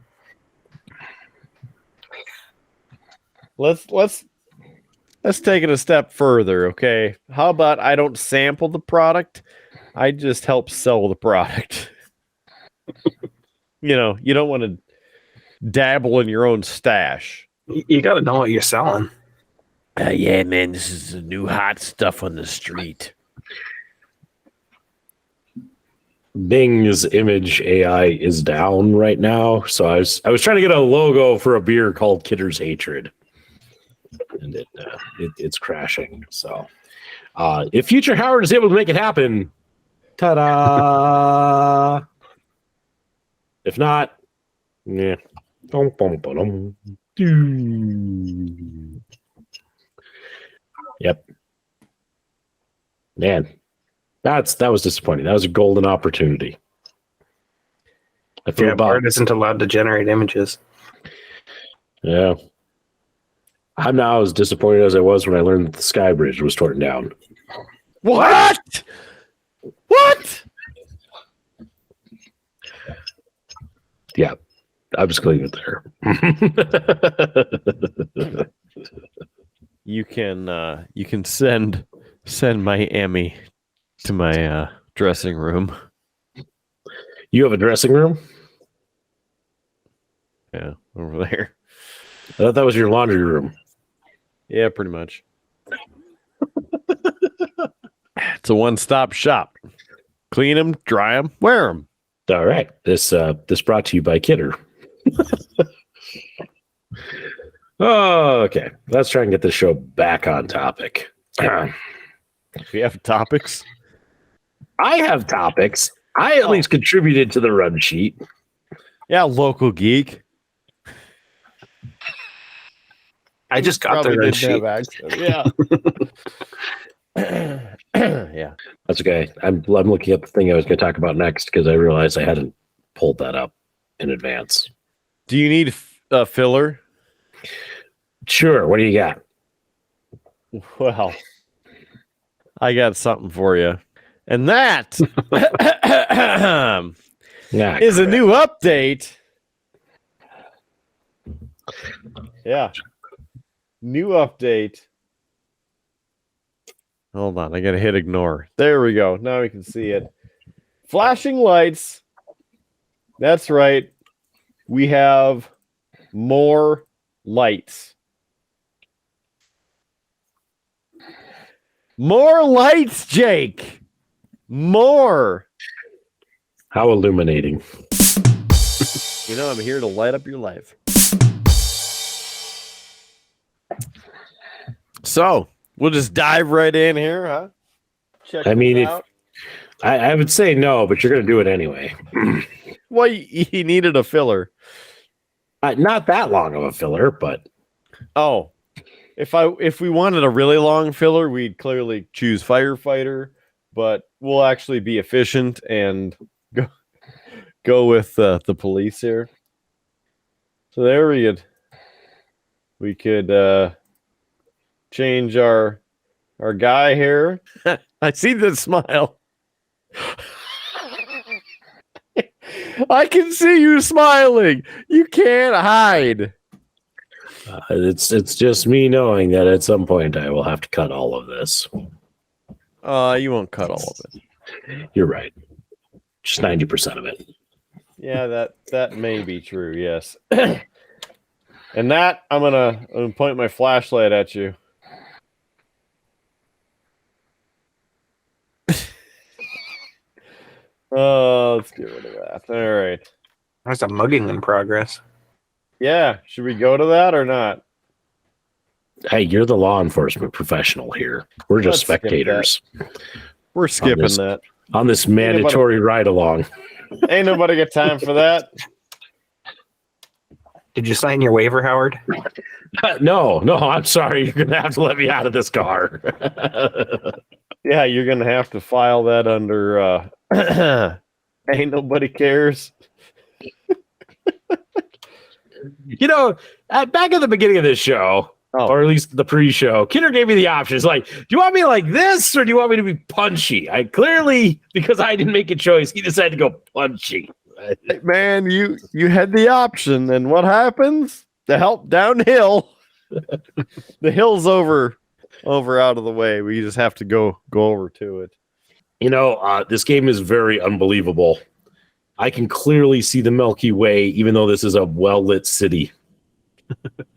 Let's take it a step further, okay? How about I don't sample the product? I just help sell the product. You know, you don't want to dabble in your own stash. You got to know what you're selling. Yeah, man, this is the new hot stuff on the street. Bing's image AI is down right now, so I was trying to get a logo for a beer called Kidder's Hatred, and it's crashing. So, if Future Howard is able to make it happen, ta-da! If not, yeah. Yep. Man, that was disappointing. That was a golden opportunity. I feel Bart isn't allowed to generate images. Yeah. I'm now as disappointed as I was when I learned that the Sky Bridge was torn down. What? What? Yeah. I'm just going to leave it there. You can send my Emmy to my dressing room. You have a dressing room? Yeah, over there. I thought that was your laundry room. Yeah, pretty much. It's a one-stop shop. Clean them, dry them, wear them. All right. This brought to you by Kidder. Oh, okay. Let's try and get this show back on topic. We have topics. I have topics. I at least contributed to the run sheet. Yeah, local geek. I just got the run sheet. Yeah. Yeah. That's okay. I'm looking at the thing I was going to talk about next because I realized I hadn't pulled that up in advance. Do you need a filler? Sure. What do you got? Well, I got something for you. And that is a new update. Yeah. New update. Hold on. I got to hit ignore. There we go. Now we can see it. Flashing lights. That's right. We have more lights. More lights, Jake. More. How illuminating. You know, I'm here to light up your life. So, we'll just dive right in here, huh? Check I mean, it out. I would say no, but you're going to do it anyway. Well, he needed a filler. Not that long of a filler, but Oh, if we wanted a really long filler, we'd clearly choose firefighter, but we'll actually be efficient and go with the police here. So there we could change our guy here. I see the smile. I can see you smiling. You can't hide. It's just me knowing that at some point I will have to cut all of this. You won't cut all of it. You're right. Just 90% of it. Yeah, that may be true. Yes. And that I'm gonna point my flashlight at you. Oh, let's get rid of that. All right. There's a mugging in progress. Yeah, should we go to that or not? Hey, you're the law enforcement professional here. We're just Let's skip spectators We're skipping this- that. on this mandatory ride along. Ain't nobody got time for that. Did you sign your waiver, Howard? No, I'm sorry. You're going to have to let me out of this car. Yeah, you're gonna have to file that under ain't nobody cares. You know, back at the beginning of this show, or at least the pre-show, Kidder gave me the options. Like, do you want me like this or do you want me to be punchy? I clearly, because I didn't make a choice, he decided to go punchy. Man, you had the option, and what happens? The help downhill. The hill's over out of the way. We just have to go over to it. You know, this game is very unbelievable. I can clearly see the Milky Way, even though this is a well-lit city.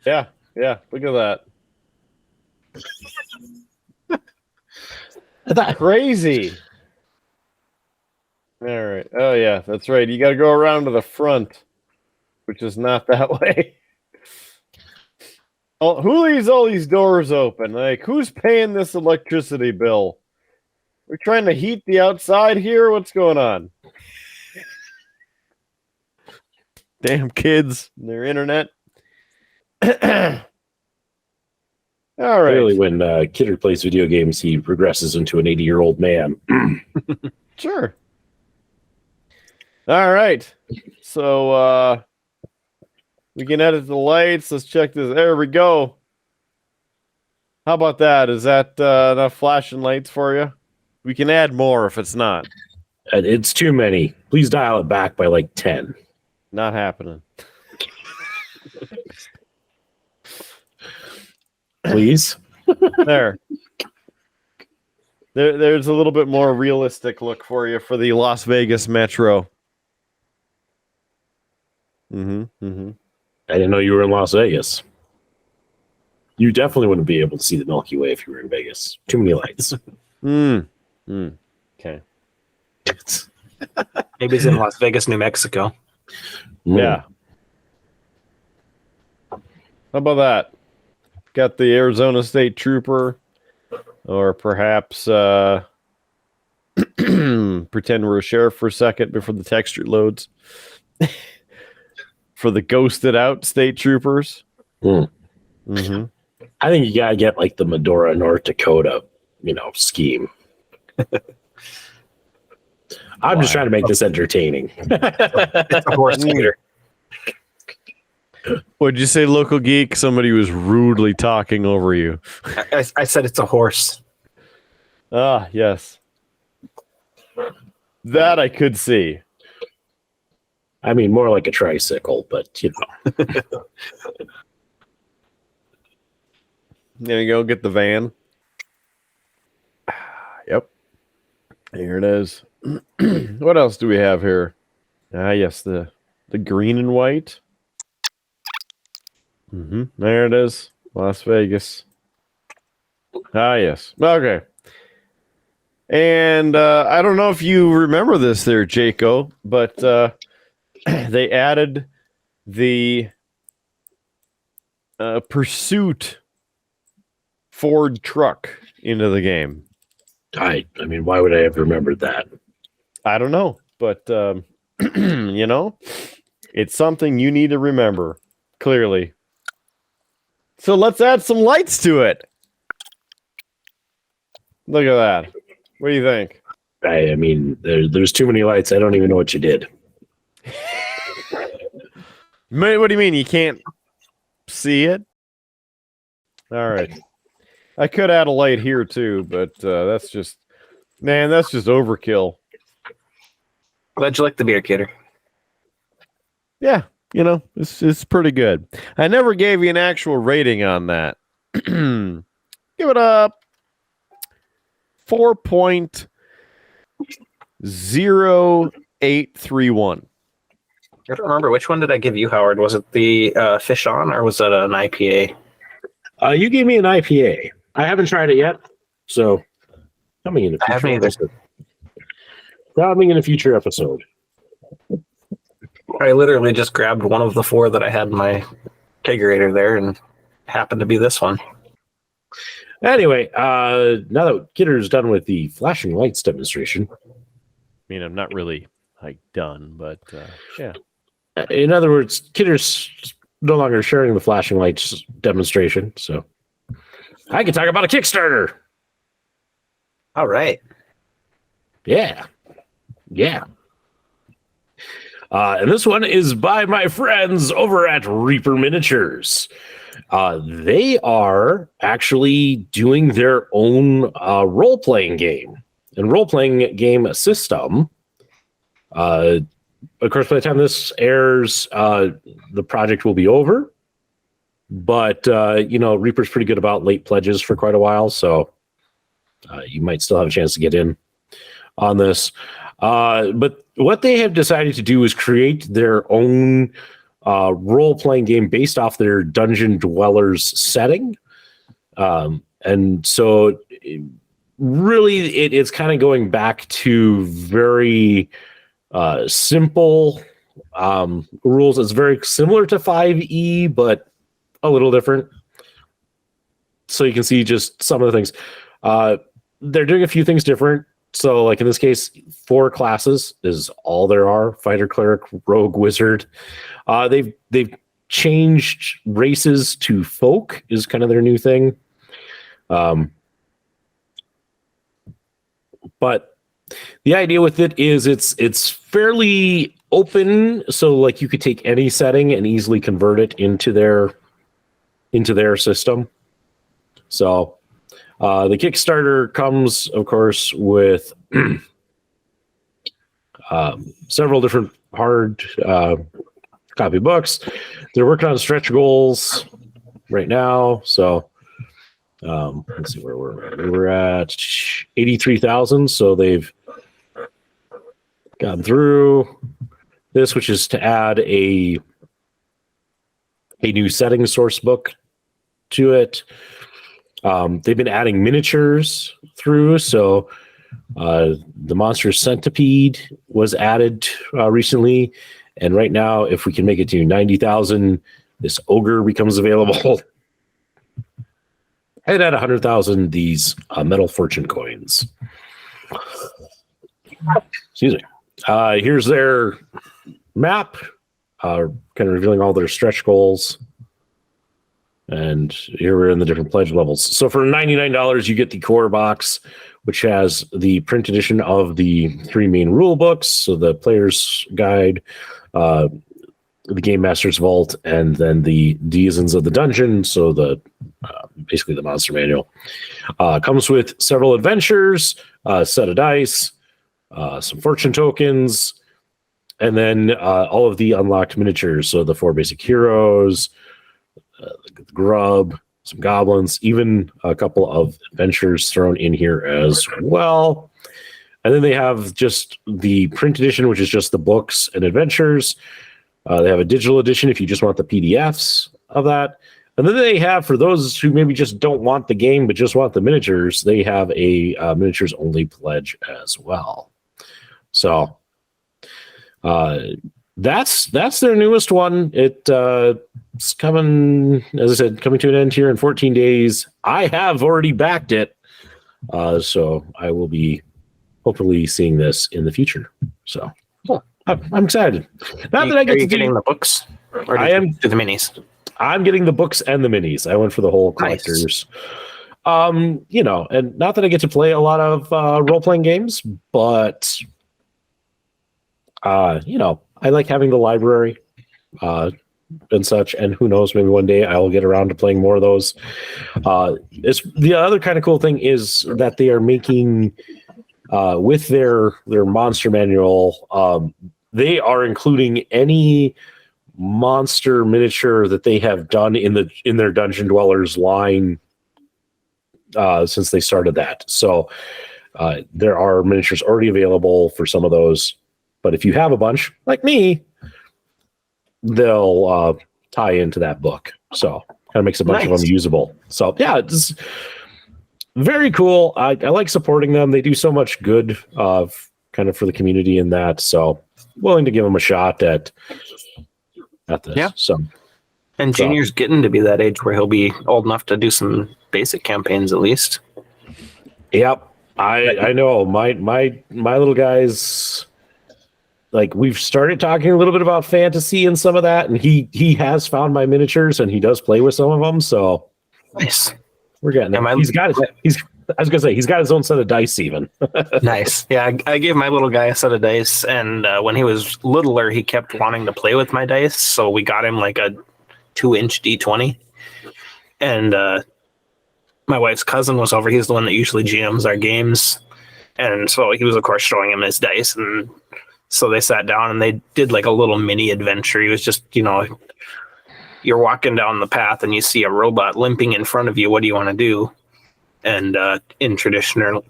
Yeah, look at that. Crazy. All right. Oh, yeah, that's right. You got to go around to the front, which is not that way. Oh, who leaves all these doors open? Like, who's paying this electricity bill? We're trying to heat the outside here? What's going on? Damn kids and their internet. All right. Clearly, when Kidder plays video games, he progresses into an 80-year-old man. Sure. All right. So we can edit the lights. Let's check this. There we go. How about that? Is that enough flashing lights for you? We can add more if it's not. It's too many. Please dial it back by like 10. Not happening. Please. There's a little bit more realistic look for you for the Las Vegas Metro. I didn't know you were in Las Vegas. You definitely wouldn't be able to see the Milky Way if you were in Vegas. Too many lights. Okay. Maybe it's in Las Vegas, New Mexico. Yeah. How about that? Got the Arizona State Trooper, or perhaps pretend we're a sheriff for a second before the texture loads. For the ghosted out state troopers. I think you gotta get like the Medora, North Dakota, scheme. I'm just trying to make this entertaining. It's a horse theater. What'd you say, local geek? Somebody was rudely talking over you. I said it's a horse. Ah, yes. That I could see. I mean, more like a tricycle, but There you go. Get the van. Yep. Here it is. What else do we have here? Ah, yes, the green and white. There it is. Las Vegas. Ah, yes. Okay. And I don't know if you remember this there, Jaco, but they added the Pursuit Ford truck into the game. I mean, why would I have remembered that? I don't know, but it's something you need to remember, clearly. So let's add some lights to it. Look at that. What do you think? I mean, there's too many lights. I don't even know what you did. What do you mean? You can't see it? All right. I could add a light here too, but that's just overkill. Glad you like the beer, Kidder. Yeah, it's pretty good. I never gave you an actual rating on that. Give it a 4.0831. I don't remember, which one did I give you, Howard? Was it the Fish On, or was it an IPA? You gave me an IPA. I haven't tried it yet, so coming in a I future haven't either. episode. Coming in a future episode. I literally just grabbed one of the 4 that I had in my kegerator there, and happened to be this one. Anyway, now that Kidder's done with the flashing lights demonstration, I mean, I'm not really done, but yeah. In other words, Kidder's no longer sharing the flashing lights demonstration, so I can talk about a Kickstarter. All right. Yeah. And this one is by my friends over at Reaper Miniatures. They are actually doing their own role-playing game and role-playing game system. Of course, by the time this airs, the project will be over. But, Reaper's pretty good about late pledges for quite a while, so you might still have a chance to get in on this. But what they have decided to do is create their own role-playing game based off their Dungeon Dwellers setting. And so it's kind of going back to very simple rules. It's very similar to 5e, but a little different. So you can see just some of the things. They're doing a few things different. So, like in this case, 4 classes is all there are: fighter, cleric, rogue, wizard. They've changed races to folk is kind of their new thing. But the idea with it is it's fairly open. So, like, you could take any setting and easily convert it into their system. So. The Kickstarter comes, of course, with several different hard copy books. They're working on stretch goals right now. So let's see where we're at 83,000. So they've gone through this, which is to add a new setting source book to it. They've been adding miniatures through, so the monster centipede was added recently, and right now, if we can make it to 90,000, this ogre becomes available. And at 100,000, these metal fortune coins. Excuse me. Here's their map, kind of revealing all their stretch goals. And here we're in the different pledge levels. So for $99, you get the core box, which has the print edition of the 3 main rule books. So the player's guide, the game master's vault, and then the denizens of the dungeon. So the basically the monster manual comes with several adventures, a set of dice, some fortune tokens, and then all of the unlocked miniatures. So the 4 basic heroes, the grub, some goblins, even a couple of adventures thrown in here as well. And then they have just the print edition, which is just the books and adventures. They have a digital edition if you just want the PDFs of that. And then they have, for those who maybe just don't want the game but just want the miniatures, they have a miniatures only pledge as well. So that's their newest one. It's coming, as I said, coming to an end here in 14 days. I have already backed it, so I will be hopefully seeing this in the future. So I'm excited. Not that I get Are you to getting the books? Or I am do the minis. I'm getting the books and the minis. I went for the whole collectors. And not that I get to play a lot of role-playing games, but I like having the library and such, and who knows, maybe one day I'll get around to playing more of those. It's the other kind of cool thing is that they are making with their monster manual, they are including any monster miniature that they have done in their Dungeon Dwellers line since they started that. So there are miniatures already available for some of those. But if you have a bunch, like me, they'll tie into that book. So kind of makes a bunch of them usable. So yeah, it's very cool. I like supporting them. They do so much good kind of for the community in that. So willing to give them a shot at this. Yeah. So and Junior's getting to be that age where he'll be old enough to do some basic campaigns at least. Yep. I know my little guys, like, we've started talking a little bit about fantasy and some of that, and he has found my miniatures and he does play with some of them. So nice. We're getting it. He's got his own set of dice even. Nice. Yeah, I gave my little guy a set of dice, and when he was littler, he kept wanting to play with my dice, so we got him like a 2-inch D20. And my wife's cousin was over. He's the one that usually GMs our games, and so he was, of course, showing him his dice, and so they sat down and they did like a little mini adventure. He was just, you're walking down the path and you see a robot limping in front of you. What do you want to do? And in traditional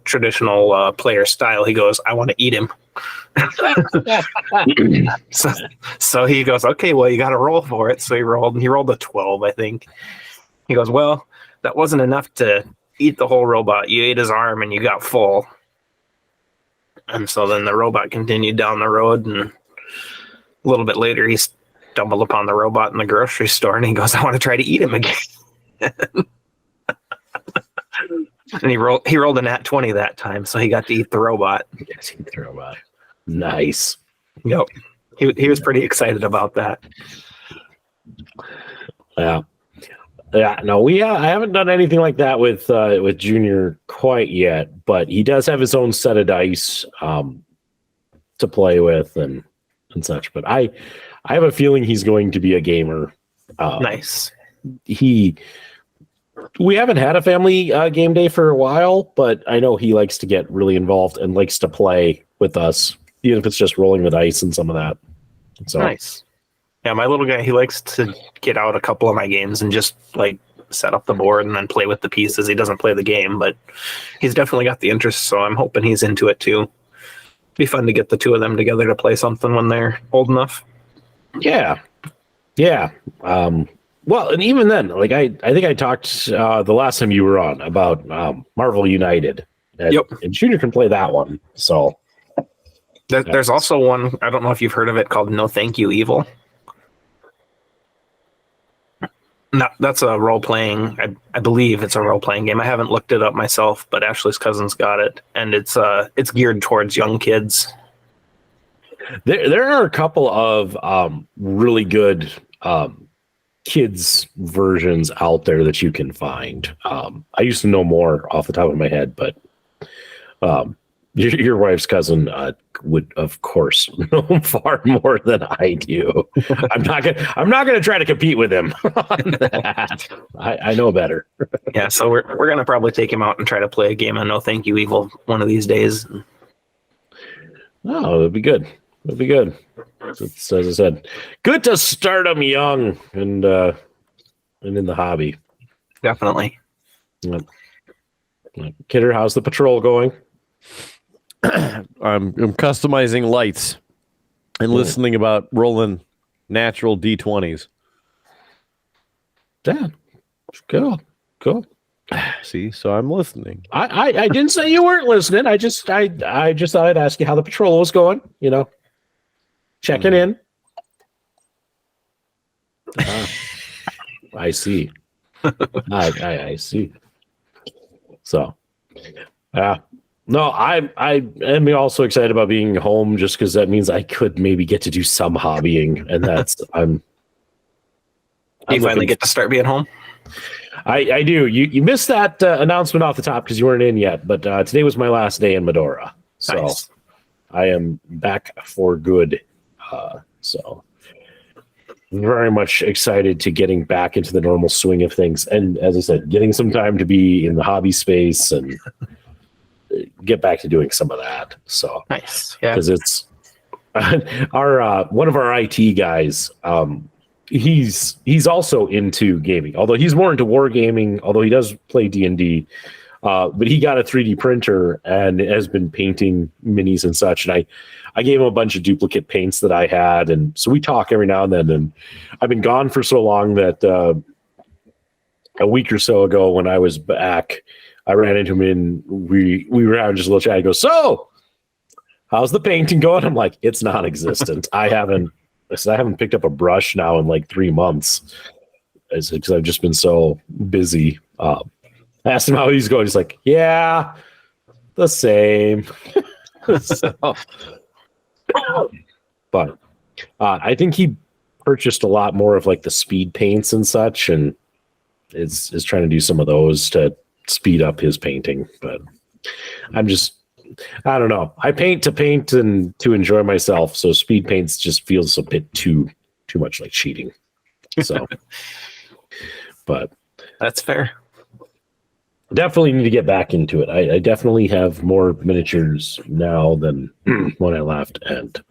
player style, he goes, "I want to eat him." so he goes, "Okay, well, you got to roll for it." So he rolled a 12, I think. He goes, "Well, that wasn't enough to eat the whole robot. You ate his arm and you got full." And so then the robot continued down the road, and a little bit later, he stumbled upon the robot in the grocery store, and he goes, "I want to try to eat him again." And he rolled a nat 20 that time, so he got to eat the robot. Yes, eat the robot. Nice. Yep. He was pretty excited about that. Yeah. Yeah, no, I haven't done anything like that with Junior quite yet, but he does have his own set of dice to play with and such. But I have a feeling he's going to be a gamer. Nice. We haven't had a family game day for a while, but I know he likes to get really involved and likes to play with us, even if it's just rolling the dice and some of that. So nice. Yeah, my little guy, he likes to get out a couple of my games and just like set up the board and then play with the pieces. He doesn't play the game, but he's definitely got the interest, so I'm hoping he's into it too. Be fun to get the two of them together to play something when they're old enough. Yeah. Well, and even then, like I think I talked the last time you were on about Marvel United. And Junior can play that one. So there's also one, I don't know if you've heard of it, called No Thank You Evil. No, that's a role-playing, I believe it's a role-playing game. I haven't looked it up myself, but Ashley's cousin's got it, and it's geared towards young kids. There are a couple of really good kids versions out there that you can find. I used to know more off the top of my head, but your wife's cousin would, of course, know far more than I do. I'm not gonna try to compete with him on that. I know better. Yeah, so we're gonna probably take him out and try to play a game of No Thank You Evil one of these days. Oh, it'd be good. It'd be good. It's, as I said, good to start them young and in the hobby. Definitely. Yep. Kidder, how's the patrol going? I'm customizing lights and listening about rolling natural D20s. Yeah, cool. See, so I'm listening. I didn't say you weren't listening. I just thought I'd ask you how the patrol was going. Checking in. I see. I see. So, no, I am also excited about being home just because that means I could maybe get to do some hobbying, and that's You finally get to start being home? I do. You missed that announcement off the top because you weren't in yet, but today was my last day in Medora, so nice. I am back for good. So very much excited to getting back into the normal swing of things, and as I said, getting some time to be in the hobby space and get back to doing some of that. So nice, yeah. Because it's our one of our IT guys he's also into gaming, although he's more into wargaming, although he does play D&D. But he got a 3D printer and has been painting minis and such. And I gave him a bunch of duplicate paints that I had. And so we talk every now and then. And I've been gone for so long that a week or so ago when I was back, I ran into him and we were having just a little chat. He goes, "So, how's the painting going?" I'm like, "It's non-existent. I haven't picked up a brush now in like 3 months because I've just been so busy." I asked him how he's going. He's like, "Yeah, the same." So, but I think he purchased a lot more of like the speed paints and such, and is trying to do some of those to speed up his painting. But I don't know. I paint and to enjoy myself. So speed paints just feels a bit too much like cheating. So, but That's fair. definitely need to get back into it. I definitely have more miniatures now than when I left, and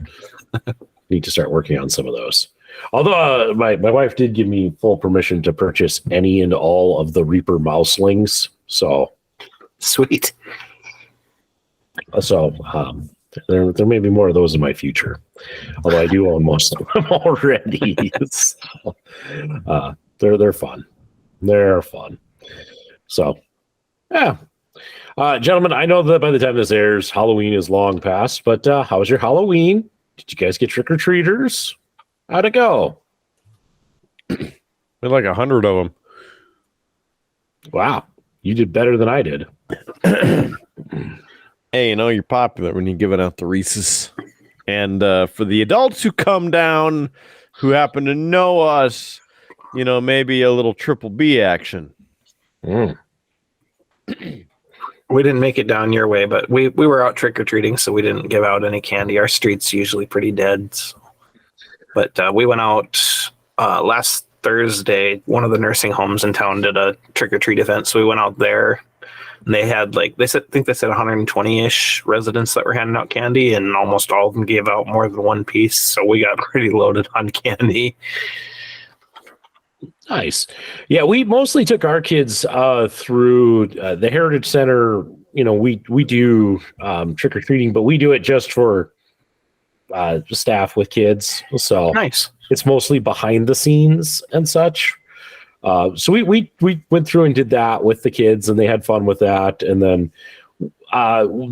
need to start working on some of those. Although my wife did give me full permission to purchase any and all of the Reaper mouselings. So Sweet. There may be more of those in my future. Although I do own most of them already. So, they're fun. They're fun. So yeah. Gentlemen, I know that by the time this airs, Halloween is long past, but how was your Halloween? Did you guys get trick-or-treaters? How'd it go? There's like 100 of them. Wow. You did better than I did. Hey, you're popular when you're giving out the Reese's. And for the adults who come down, who happen to know us, maybe a little triple B action. We didn't make it down your way, but we were out trick-or-treating, so we didn't give out any candy. Our street's usually pretty dead. So. But we went out last Thursday. One of the nursing homes in town did a trick-or-treat event, so we went out there. And they had I think they said 120-ish residents that were handing out candy, and almost all of them gave out more than one piece. So we got pretty loaded on candy. Nice. Yeah, we mostly took our kids through the Heritage Center. We do trick-or-treating, but we do it just for staff with kids. So Nice. It's mostly behind the scenes and such. So we went through and did that with the kids, and they had fun with that. And then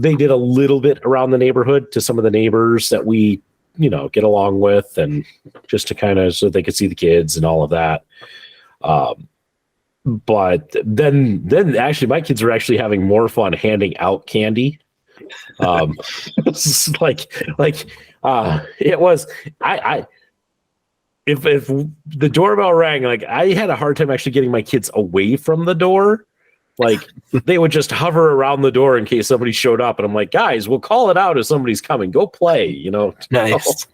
they did a little bit around the neighborhood to some of the neighbors that we, get along with, and just to kind of so they could see the kids and all of that. But then actually my kids were actually having more fun handing out candy. It was if the doorbell rang, I had a hard time actually getting my kids away from the door. They would just hover around the door in case somebody showed up, and I'm like, guys, we'll call it out if somebody's coming. Go play, Nice.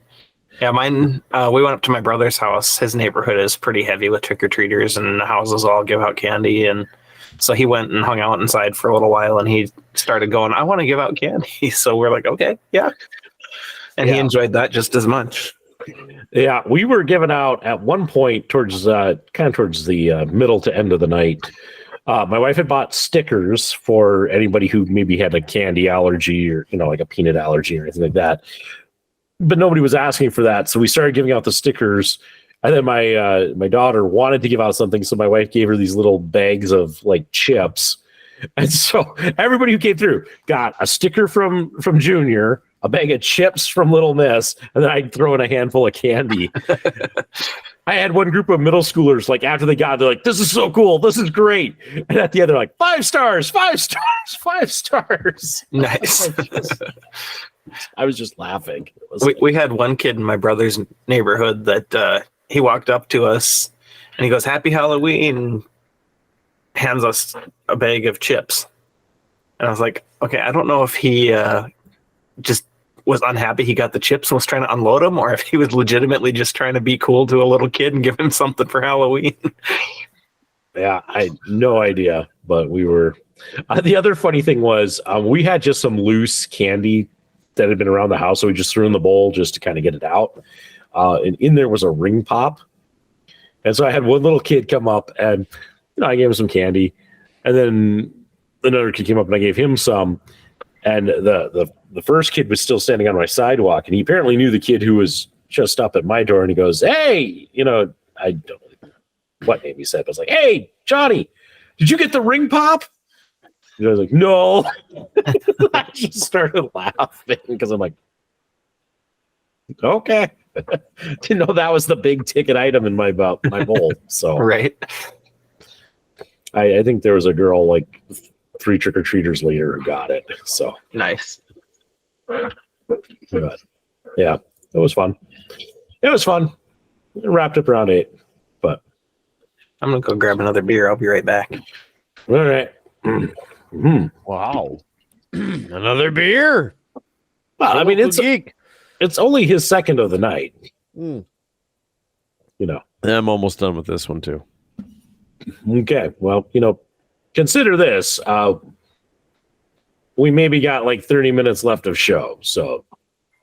Yeah, mine, we went up to my brother's house. His neighborhood is pretty heavy with trick-or-treaters, and the houses all give out candy. And so he went and hung out inside for a little while, and he started going, I want to give out candy. So we're like, okay, yeah. And he enjoyed that just as much. Yeah, we were giving out at one point towards the middle to end of the night. My wife had bought stickers for anybody who maybe had a candy allergy or, like a peanut allergy or anything like that. But nobody was asking for that. So we started giving out the stickers. And then my daughter wanted to give out something. So my wife gave her these little bags of chips. And so everybody who came through got a sticker from Junior, a bag of chips from Little Miss, and then I'd throw in a handful of candy. I had one group of middle schoolers, after they got, they're like, this is so cool. This is great. And at the end, they're like, 5 stars, 5 stars, 5 stars. Nice. I was just laughing. We had one kid in my brother's neighborhood that he walked up to us and he goes, Happy Halloween, and hands us a bag of chips. And I was like, okay, I don't know if he just was unhappy he got the chips and was trying to unload them, or if he was legitimately just trying to be cool to a little kid and give him something for Halloween. Yeah, I had no idea, but we were. The other funny thing was we had just some loose candy that had been around the house, so we just threw in the bowl just to kind of get it out. And in there was a ring pop. And so I had one little kid come up, and I gave him some candy, and then another kid came up and I gave him some. And the first kid was still standing on my sidewalk, and he apparently knew the kid who was just up at my door, and he goes, "Hey," I don't know what name he said, but I was like, "Hey, Johnny, did you get the ring pop?" And I was like, "No." I just started laughing because I'm like, okay. Didn't know that was the big ticket item in my bowl. So Right. I think there was a girl like 3 trick-or-treaters later who got it. So Nice. but, yeah, it was fun. It wrapped up around 8. But I'm going to go grab another beer. I'll be right back. all right. Wow. Another beer. Well, I mean, Geek. it's only his second of the night. Mm. I'm almost done with this one too. Okay. Well, consider this. We maybe got like 30 minutes left of show. So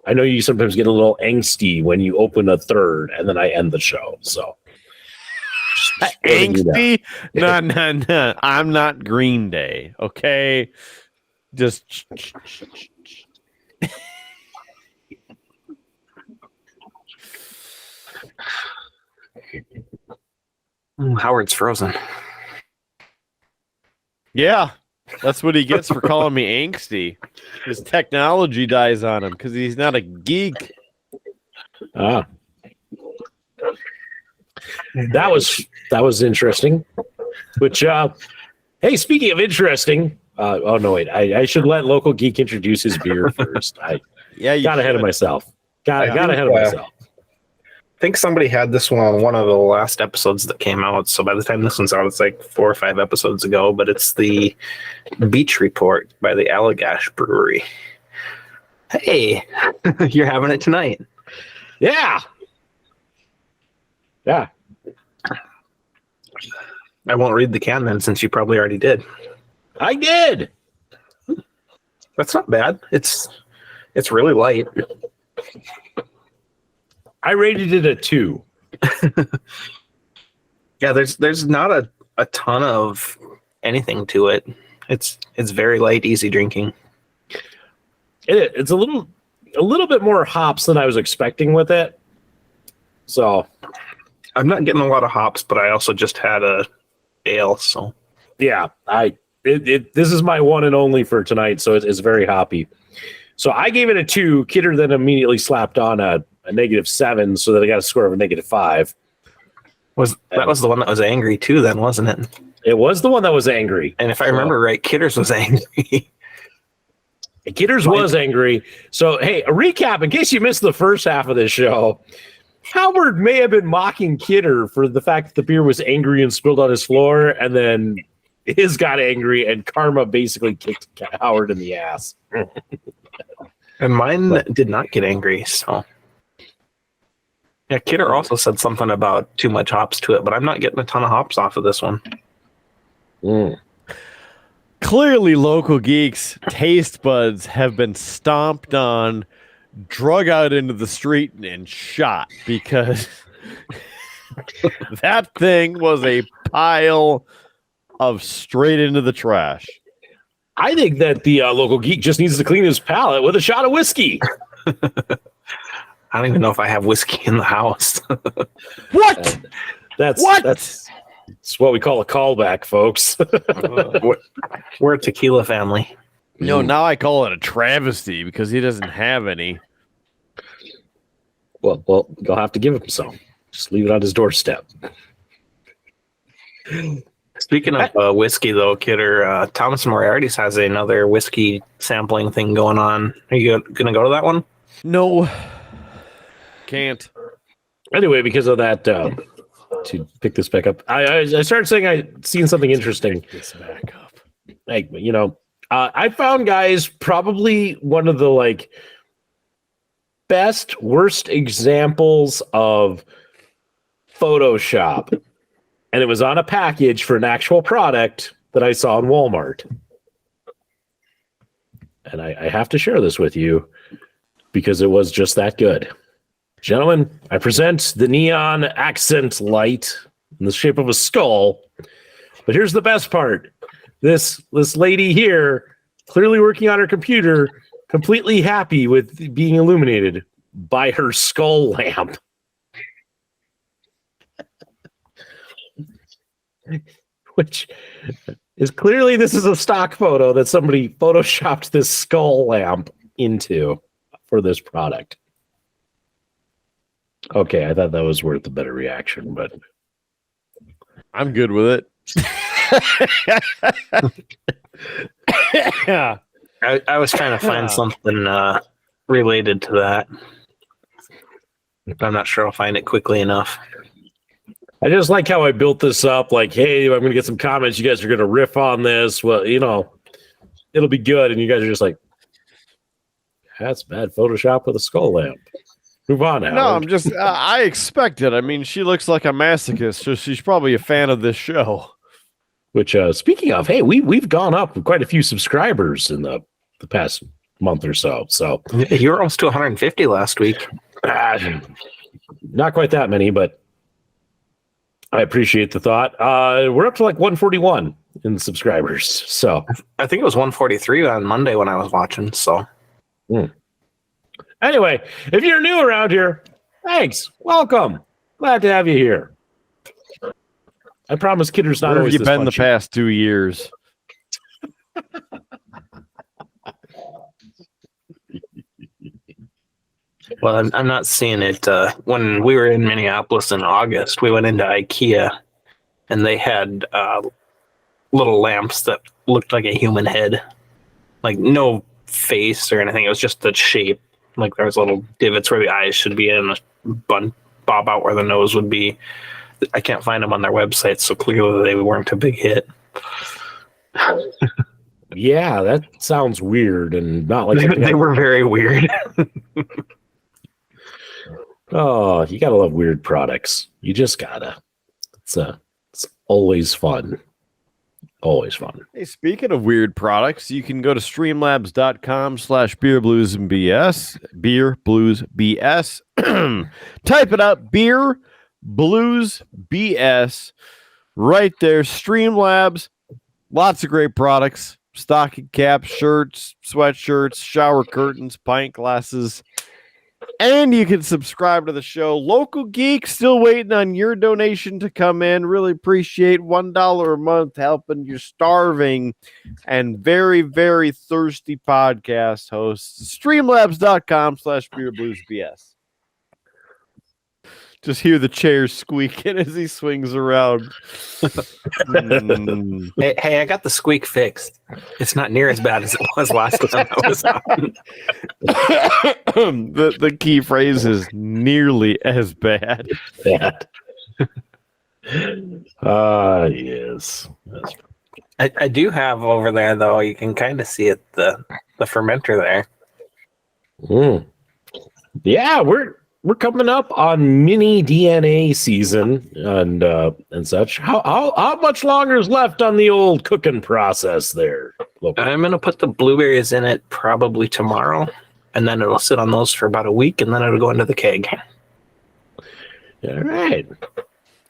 I know you sometimes get a little angsty when you open a third and then I end the show. So Angsty? No. I'm not Green Day. Okay. Just Howard's frozen. yeah. That's what he gets for calling me angsty. His technology dies on him because he's not a geek. that was interesting. Which hey, speaking of interesting, oh no, wait, I should let Local Geek introduce his beer first. I You got ahead of myself. Got ahead of myself. I think somebody had this one on one of the last episodes that came out. So by the time this one's out, it's like 4 or 5 episodes ago. But it's the Beach Report by the Allagash Brewery. Hey, you're having it tonight. Yeah. I won't read the can then, since you probably already did. I did. That's not bad. It's really light. I rated it a 2. Yeah, there's not a ton of anything to it. It's very light, easy drinking. It's a little bit more hops than I was expecting with it. So I'm not getting a lot of hops, but I also just had a ale, so yeah, this is my one and only for tonight, so it's very hoppy. So I gave it a 2. Kidder then immediately slapped on a -7, so that I got a score of a -5. That was the one that was angry too, then, wasn't it? It was the one that was angry. And if I remember right, Kidders was angry. Kidders was angry. So, hey, a recap in case you missed the first half of this show. Howard may have been mocking Kidder for the fact that the beer was angry and spilled on his floor, and then his got angry, and Karma basically kicked Howard in the ass. And mine did not get angry, so. Yeah, Kidder also said something about too much hops to it, but I'm not getting a ton of hops off of this one. Clearly, Local Geeks' taste buds have been stomped on, drug out into the street, and shot because that thing was a pile of straight into the trash. I think that the Local Geek just needs to clean his palate with a shot of whiskey. I don't even know if I have whiskey in the house. What? That's what we call a callback, folks. We're a tequila family. No, now I call it a travesty because he doesn't have any. Well, you'll have to give him some. Just leave it on his doorstep. Speaking of whiskey, though, Kidder, Thomas Moriarty's has another whiskey sampling thing going on. Are you going to go to that one? No. Can't. Anyway, because of that, to pick this back up, I started saying I'd seen something interesting. This back up. Like, I found, guys, probably one of the best, worst examples of Photoshop. And it was on a package for an actual product that I saw in Walmart. And I have to share this with you because it was just that good. Gentlemen, I present the Neon Accent Light in the shape of a skull. But here's the best part. This lady here, clearly working on her computer, completely happy with being illuminated by her skull lamp. Which is clearly, this is a stock photo that somebody photoshopped this skull lamp into for this product. Okay, I thought that was worth a better reaction, but I'm good with it. Yeah. I was trying to find something related to that. I'm not sure I'll find it quickly enough. I just like how I built this up. Like, hey, I'm going to get some comments. You guys are going to riff on this. Well, it'll be good. And you guys are just like, that's bad Photoshop with a skull lamp. Move on now. No, I'm just, I expect it. I mean, she looks like a masochist, so she's probably a fan of this show. Which, speaking of, hey, we've gone up quite a few subscribers in the past month or so. So you were almost to 150 last week. Not quite that many, but I appreciate the thought. We're up to like 141 in subscribers. So I think it was 143 on Monday when I was watching. So anyway, if you're new around here, thanks. Welcome. Glad to have you here. I promise Kidder's not Where have always you this been the punchy. past 2 years? Well, I'm not seeing it. When we were in Minneapolis in August, we went into IKEA, and they had little lamps that looked like a human head. Like, no face or anything. It was just the shape. Like, there was little divots where the eyes should be and a bob out where the nose would be. I can't find them on their website, so clearly they weren't a big hit. Yeah, that sounds weird and not like They were very weird. Oh, you gotta love weird products. You just gotta. It's always fun. Always fun. Hey, speaking of weird products, you can go to streamlabs.com/beerbluesandbs. Beer Blues BS. Type it up, Beer Blues BS. Right there, Streamlabs. Lots of great products. Stocking caps, shirts, sweatshirts, shower curtains, pint glasses. And you can subscribe to the show. Local Geek, still waiting on your donation to come in. Really appreciate $1 a month helping your starving and very, very thirsty podcast hosts. Streamlabs.com/beerbluesbs. Just hear the chairs squeaking as he swings around. Hey, I got the squeak fixed. It's not near as bad as it was last time I was on. The key phrase is nearly as bad. Yes. I do have over there, though. You can kind of see it, the fermenter there. Yeah, we're coming up on mini DNA season and such. How much longer is left on the old cooking process there? I'm going to put the blueberries in it probably tomorrow, and then it'll sit on those for about a week, and then it'll go into the keg. All right.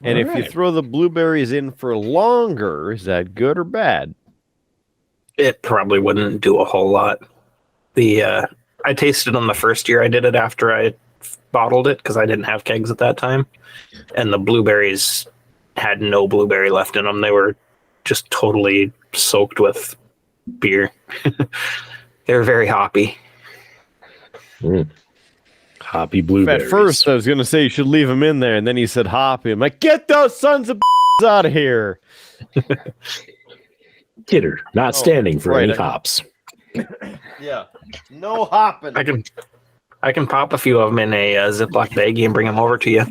And if you throw the blueberries in for longer, is that good or bad? It probably wouldn't do a whole lot. I tasted them the first year I did it after I bottled it because I didn't have kegs at that time, and the blueberries had no blueberry left in them. They were just totally soaked with beer. They were very hoppy. Hoppy blueberries. At first, I was going to say you should leave them in there, and then he said hoppy. I'm like, get those sons of out of here. Kidder, not standing for any hops. Yeah, no hopping. I can pop a few of them in a Ziploc baggie and bring them over to you.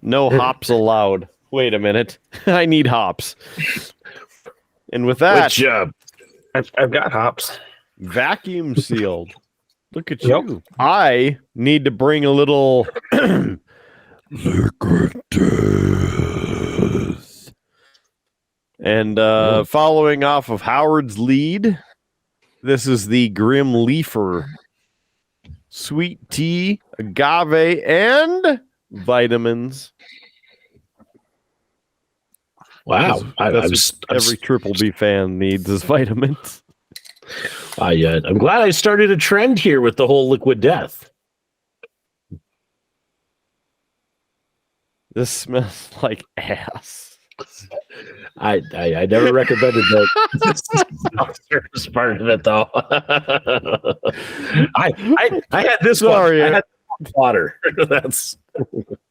No hops allowed. Wait a minute. I need hops. And with that, Which, I've got hops. vacuum sealed. Look at you. I need to bring a little liquid death. And following off of Howard's lead, this is the Grim Leafer. Sweet tea, agave, and vitamins. Wow. That's what every Triple B fan needs is vitamins. I'm glad I started a trend here with the whole liquid death. This smells like ass. I never recommended that service part of it though. I had this Sorry, one. I had water. That's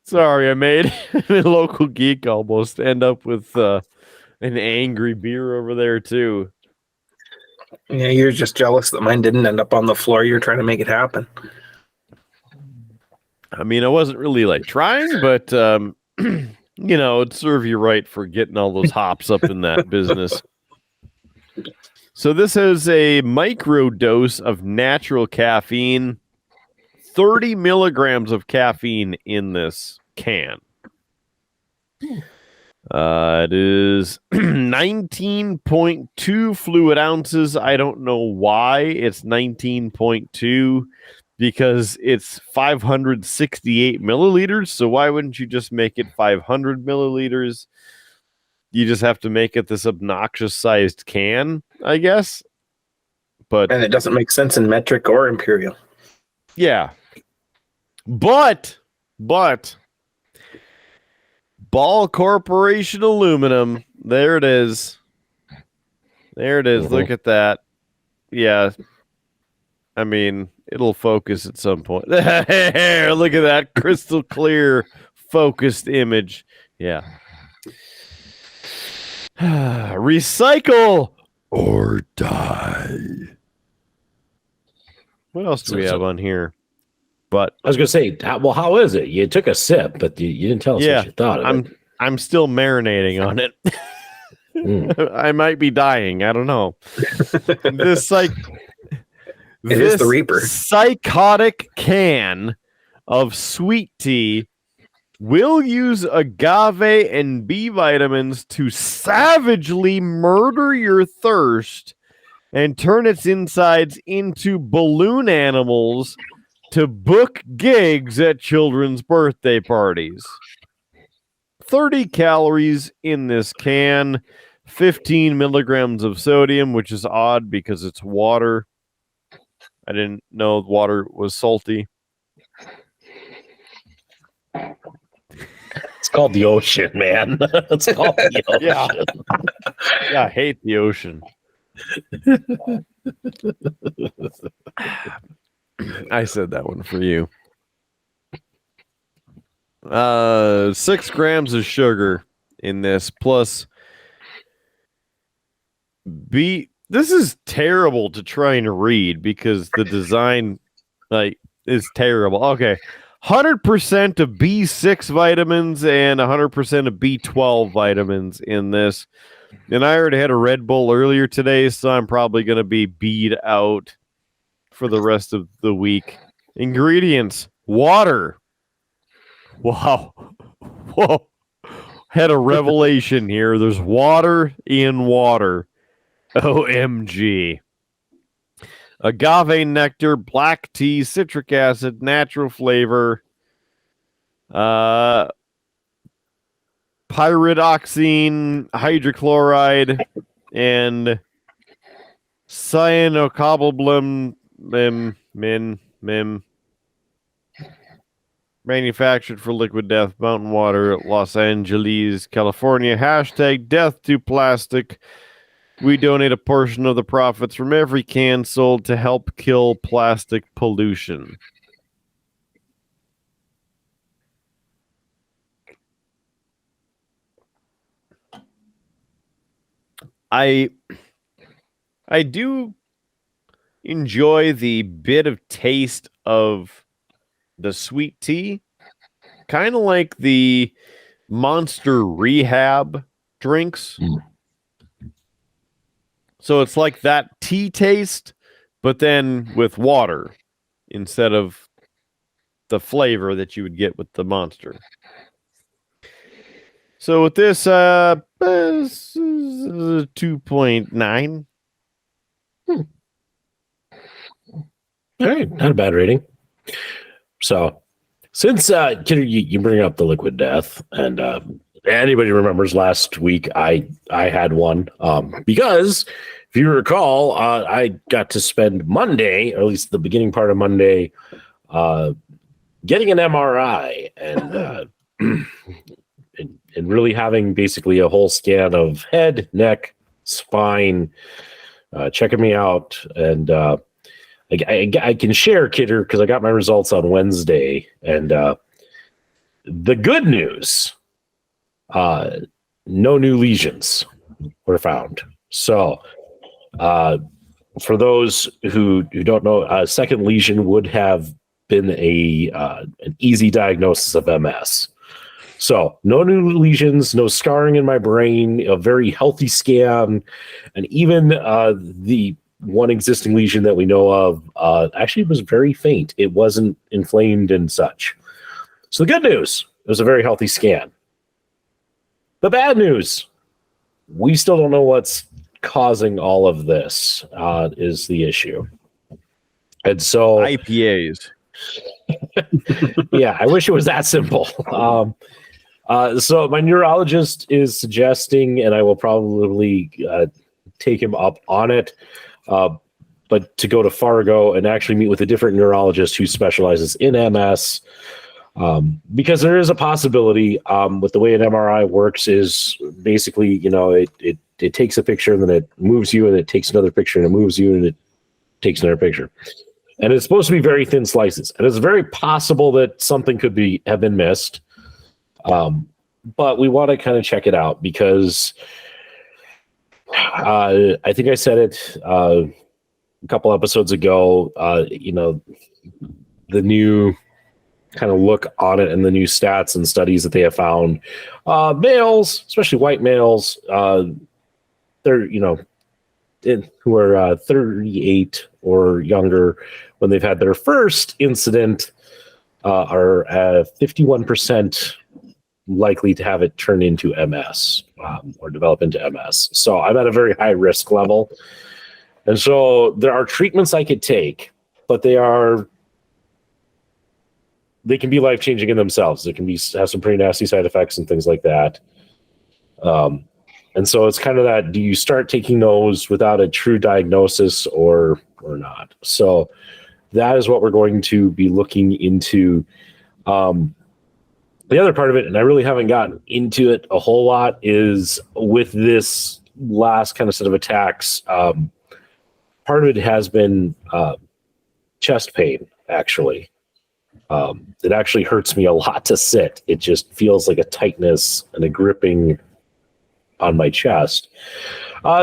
sorry. I made a local geek almost end up with an angry beer over there too. Yeah, you're just jealous that mine didn't end up on the floor. You're trying to make it happen. I mean, I wasn't really like trying, but it'd serve you right for getting all those hops up in that business. So this is a micro dose of natural caffeine, 30 milligrams of caffeine in this can. It is 19.2 fluid ounces. I don't know why it's 19.2 because it's 568 milliliters. So why wouldn't you just make it 500 milliliters? You just have to make it this obnoxious sized can, I guess. But And it doesn't make sense in metric or imperial. yeah. But Ball Corporation aluminum. There it is. There it is. Look at that. Yeah. I mean, it'll focus at some point. Look at that crystal clear focused image. Yeah. Recycle or die. What else do we have on here? But I was going to say, how is it? You took a sip, but you didn't tell us what you thought of it. I'm still marinating on it. I might be dying. I don't know. This is the Reaper. Psychotic can of sweet tea will use agave and B vitamins to savagely murder your thirst and turn its insides into balloon animals to book gigs at children's birthday parties. 30 calories in this can, 15 milligrams of sodium, which is odd because it's water. I didn't know water was salty. It's called the ocean, man. It's called the ocean. Yeah, I hate the ocean. I said that one for you. 6 grams of sugar in this, plus B. This is terrible to try and read because the design is terrible. Okay. 100% of B6 vitamins and 100% of B12 vitamins in this. And I already had a Red Bull earlier today, so I'm probably going to be beat out for the rest of the week. Ingredients: water. Wow. Whoa. Had a revelation here. There's water in water. OMG. Agave nectar, black tea, citric acid, natural flavor, pyridoxine, hydrochloride, and cyanocobalamin manufactured for liquid death, mountain water, Los Angeles, California. Hashtag death to plastic. We donate a portion of the profits from every can sold to help kill plastic pollution. I do enjoy the bit of taste of the sweet tea, kind of like the Monster Rehab drinks. So it's like that tea taste, but then with water instead of the flavor that you would get with the Monster. So with this, 2.9. All right, not a bad rating. So, since Kidder, you bring up the liquid death, and anybody remembers last week, I had one because if you recall, I got to spend Monday, or at least the beginning part of Monday, getting an MRI and and really having basically a whole scan of head, neck, spine, checking me out, and I can share, Kidder, because I got my results on Wednesday, and the good news, no new lesions were found. So, for those who don't know, a second lesion would have been an easy diagnosis of MS. So, no new lesions, no scarring in my brain, a very healthy scan, and even the one existing lesion that we know of actually was very faint. It wasn't inflamed and such. So, the good news, it was a very healthy scan. The bad news, we still don't know what's causing all of this, is the issue. And so IPAs. Yeah, I wish it was that simple. So my neurologist is suggesting, and I will probably take him up on it, but to go to Fargo and actually meet with a different neurologist who specializes in MS. Because there is a possibility with the way an MRI works is basically, it takes a picture and then it moves you, and it takes another picture and it moves you, and it takes another picture. And it's supposed to be very thin slices. And it's very possible that something could have been missed. But we want to kind of check it out because I think I said it a couple episodes ago, the new kind of look on it and the new stats and studies that they have found, males, especially white males, they're, who are 38 or younger when they've had their first incident, are 51% likely to have it turn into MS or develop into MS. So I'm at a very high risk level. And so there are treatments I could take, but they can be life-changing in themselves. They can have some pretty nasty side effects and things like that. And so it's kind of that, do you start taking those without a true diagnosis or not? So that is what we're going to be looking into. The other part of it, and I really haven't gotten into it a whole lot, is with this last kind of set of attacks, part of it has been chest pain, actually. It actually hurts me a lot to sit. It just feels like a tightness and a gripping on my chest.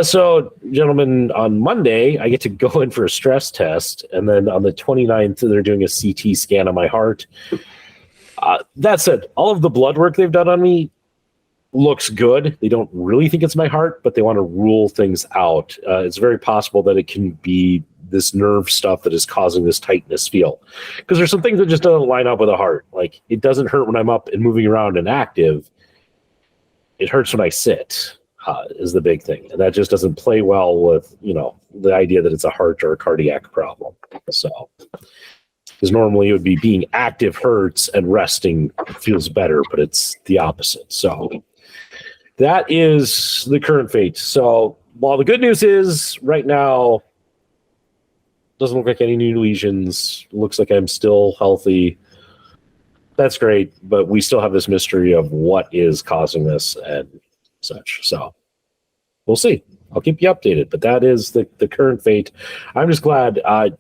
So, gentlemen, on Monday, I get to go in for a stress test. And then on the 29th, they're doing a CT scan on my heart. That said, all of the blood work they've done on me looks good. They don't really think it's my heart, but they want to rule things out. It's very possible that it can be this nerve stuff that is causing this tightness feel. Because there's some things that just don't line up with the heart. Like, it doesn't hurt when I'm up and moving around and active. It hurts when I sit, is the big thing. And that just doesn't play well with, the idea that it's a heart or a cardiac problem. So, because normally it would be being active hurts and resting feels better, but it's the opposite. So that is the current fate. So while the good news is right now, doesn't look like any new lesions, looks like I'm still healthy. That's great, but we still have this mystery of what is causing this and such. So we'll see. I'll keep you updated, but that is the current fate. I'm just glad, I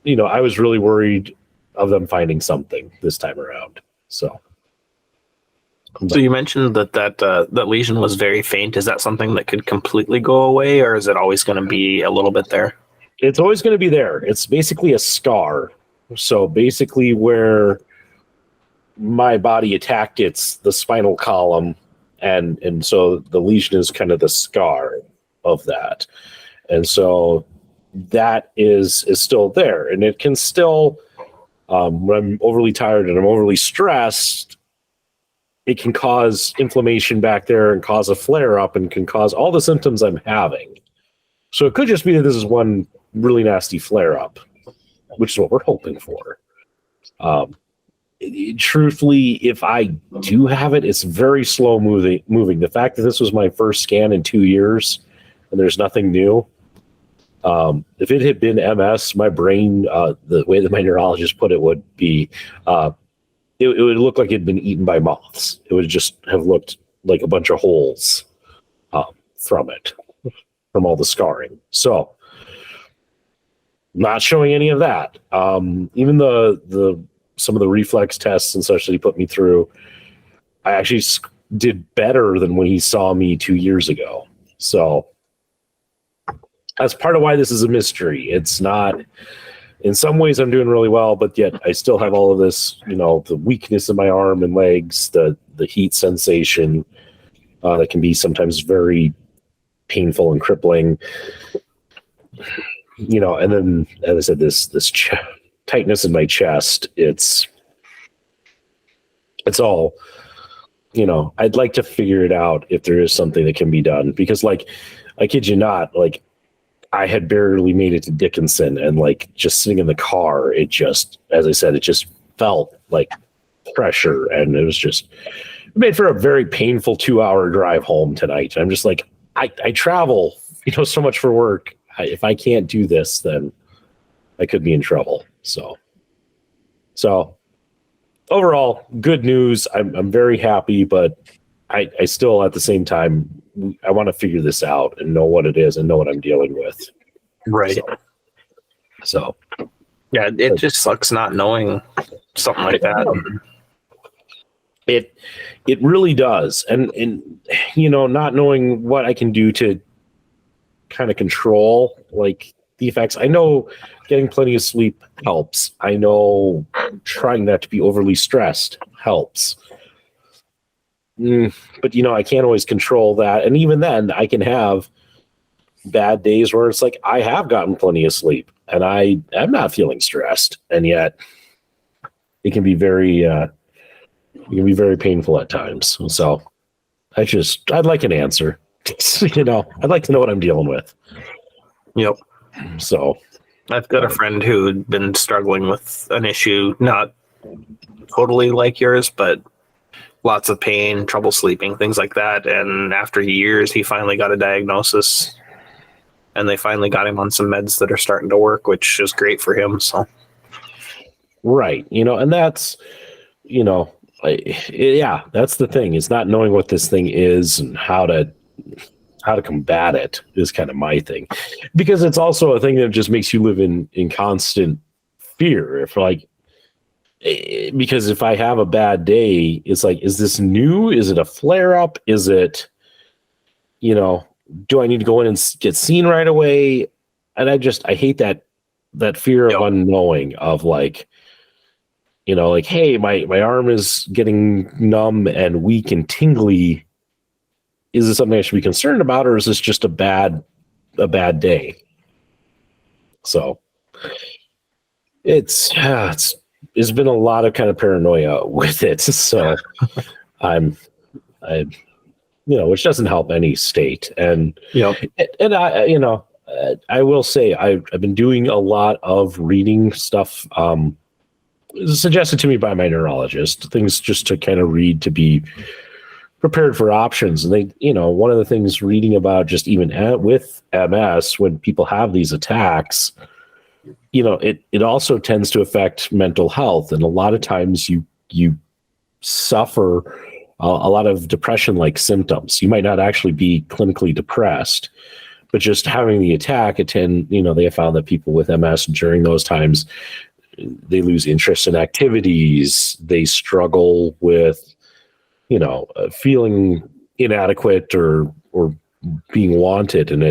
was really worried of them finding something this time around. So you mentioned that lesion was very faint. Is that something that could completely go away, or is it always going to be a little bit there? It's always going to be there. It's basically a scar. So basically where my body attacked, it's the spinal column. And so the lesion is kind of the scar of that. And so that is still there. And it can still, when I'm overly tired and I'm overly stressed, it can cause inflammation back there and cause a flare up and can cause all the symptoms I'm having. So it could just be that this is one really nasty flare up, which is what we're hoping for. truthfully, if I do have it, it's very slow moving. The fact that this was my first scan in 2 years and there's nothing new. If it had been MS, my brain, the way that my neurologist put it would be, it would look like it had been eaten by moths. It would just have looked like a bunch of holes from it, from all the scarring. So, not showing any of that. Even the some of the reflex tests and such that he put me through, I actually did better than when he saw me 2 years ago. So that's part of why this is a mystery. It's not, in some ways I'm doing really well, but yet I still have all of this, the weakness in my arm and legs, the heat sensation that can be sometimes very painful and crippling. And then, as I said, this tightness in my chest, it's all, I'd like to figure it out if there is something that can be done, because I kid you not, I had barely made it to Dickinson, and just sitting in the car, it just, as I said, it just felt like pressure, and it made for a very painful 2-hour drive home tonight. I'm just I travel, so much for work. If I can't do this, then I could be in trouble. So overall, good news. I'm very happy, but I still, at the same time, I want to figure this out and know what it is and know what I'm dealing with. Right. So yeah, it just sucks not knowing something like that. It really does. And not knowing what I can do to kind of control the effects. I know getting plenty of sleep helps. I know trying not to be overly stressed helps. But I can't always control that. And even then, I can have bad days where it's I have gotten plenty of sleep and I'm not feeling stressed, and yet it can be very painful at times. So I'd like an answer. I'd like to know what I'm dealing with. Yep. So I've got a friend who'd been struggling with an issue, not totally like yours, but lots of pain, trouble sleeping, things like that. And after years, he finally got a diagnosis, and they finally got him on some meds that are starting to work, which is great for him. So, right. And that's, that's the thing. It's not knowing what this thing is and how to combat it is kind of my thing, because it's also a thing that just makes you live in constant fear. Because if I have a bad day, it's is this new? Is it a flare up? Is it, do I need to go in and get seen right away? And I hate that fear of unknowing, of hey, my arm is getting numb and weak and tingly. Is this something I should be concerned about, or is this just a bad day? So it's been a lot of kind of paranoia with it. So which doesn't help any state. And I will say I've been doing a lot of reading stuff suggested to me by my neurologist, things just to kind of read to be prepared for options. And they, one of the things reading about, just even with MS, when people have these attacks, it also tends to affect mental health. And a lot of times you suffer a lot of depression-like symptoms. You might not actually be clinically depressed, but just having the attack, they have found that people with MS during those times, they lose interest in activities. They struggle with, feeling inadequate or being wanted. And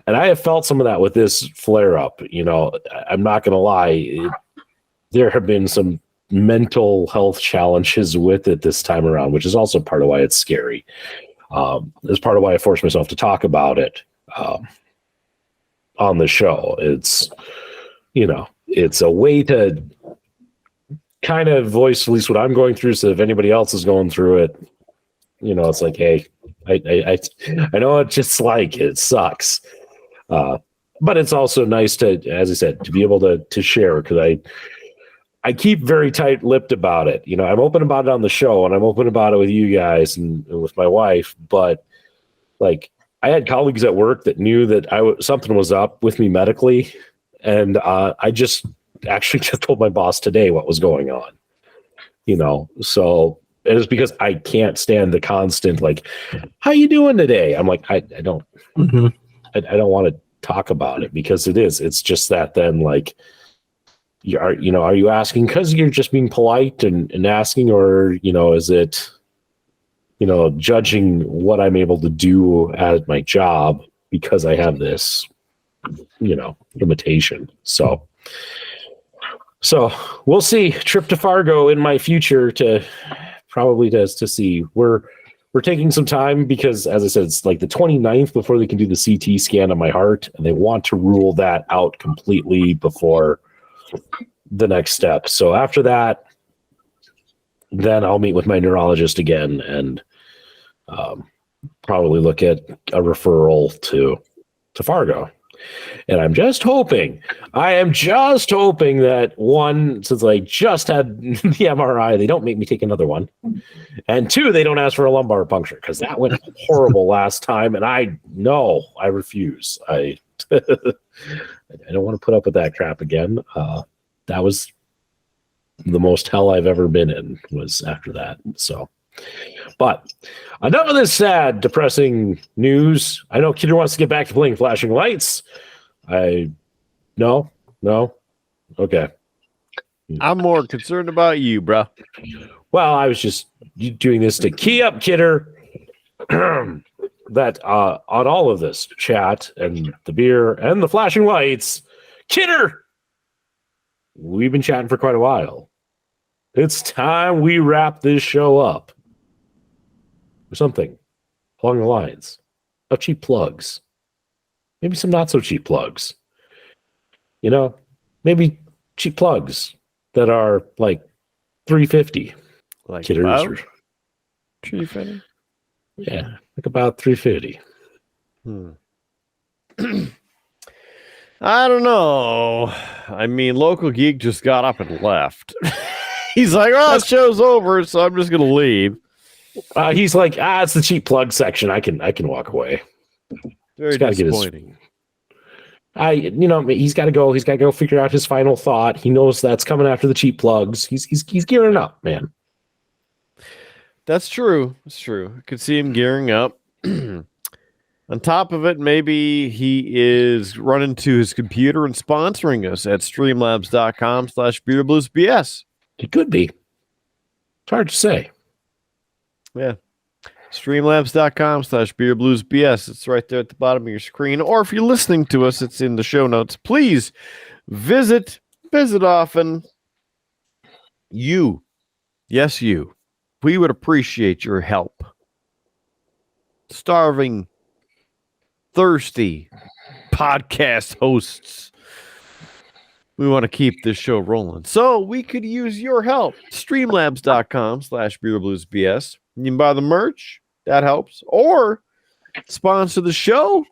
I have felt some of that with this flare up. I'm not going to lie. There have been some mental health challenges with it this time around, which is also part of why it's scary. It's part of why I forced myself to talk about it on the show. It's a way to kind of voice at least what I'm going through, so if anybody else is going through it, it's hey, I know it's just it sucks. But it's also nice to, as I said, to be able to share, because I keep very tight-lipped about it. You know, I'm open about it on the show, and I'm open about it with you guys and with my wife. But like, I had colleagues at work that knew that something was up with me medically, and I just actually just told my boss today what was going on. You know, so it is because I can't stand the constant like, "How you doing today?" I'm like, I don't, I don't want to talk about it because it's just that then like. Are you asking because you're just being polite and asking, or, you know, is it, you know, judging what I'm able to do at my job because I have this, you know, limitation. So we'll see. Trip to Fargo in my future to see. We're taking some time because, as I said, it's like the 29th before they can do the CT scan on my heart, and they want to rule that out completely before the next step. So after that, then I'll meet with my neurologist again and probably look at a referral to Fargo. And I am just hoping that one, since I just had the MRI, they don't make me take another one. And two, they don't ask for a lumbar puncture because that went horrible last time. And I refuse. I don't want to put up with that crap again. That was the most hell I've ever been in was after that. So, but enough of this sad, depressing news. I know Kidder wants to get back to playing flashing lights. No. Okay. I'm more concerned about you, bro. Well, I was just doing this to key up Kidder that on all of this chat and the beer and the flashing lights, Kidder, we've been chatting for quite a while. It's time we wrap this show up. Or something along the lines of cheap plugs. Maybe some not so cheap plugs. You know, maybe cheap plugs that are like $3.50. Like Kidders. about $3.50? Yeah, like about $3.50. I don't know. I mean, Local Geek just got up and left. He's like, "Oh, the show's over, so I'm just gonna leave." He's like, it's the cheap plug section. I can walk away. Very disappointing. He's got to go. He's got to go figure out his final thought. He knows that's coming after the cheap plugs. He's gearing up, man. That's true. It's true. I could see him gearing up. On top of it, maybe he is running to his computer and sponsoring us at streamlabs.com/beerbluesbs. It could be. It's hard to say. Yeah. Streamlabs.com/beerbluesbs. It's right there at the bottom of your screen. Or if you're listening to us, it's in the show notes. Please visit often. Yes, you. We would appreciate your help. Starving, thirsty podcast hosts. We want to keep this show rolling. So we could use your help. Streamlabs.com/beerbluesbs. You can buy the merch. That helps. Or sponsor the show.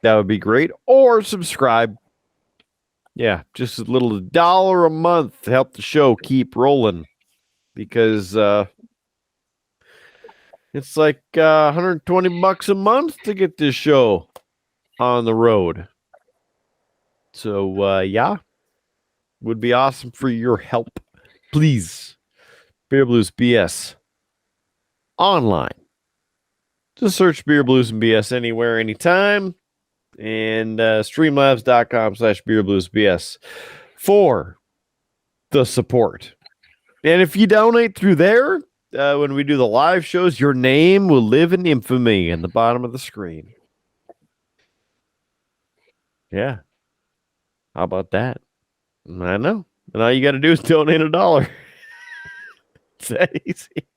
That would be great. Or subscribe. Yeah, just a little $1 a month to help the show keep rolling. Because it's like $120 a month to get this show on the road. So, yeah. Would be awesome for your help. Please. Beer Blues BS. Online. Just search Beer Blues and BS anywhere, anytime. And streamlabs.com/beerbluesbs for the support. And if you donate through there, when we do the live shows, your name will live in infamy in the bottom of the screen. Yeah. How about that? I know. And all you got to do is donate $1. It's that easy.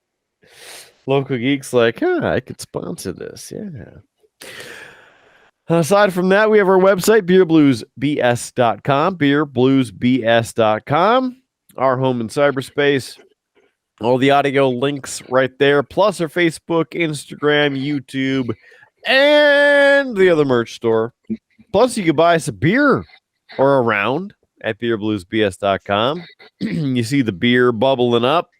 Local Geek's like, I could sponsor this. Yeah. Aside from that, we have our website, beerbluesbs.com, beerbluesbs.com, our home in cyberspace. All the audio links right there, plus our Facebook, Instagram, YouTube, and the other merch store. Plus, you can buy us a beer or a round at beerbluesbs.com. You see the beer bubbling up.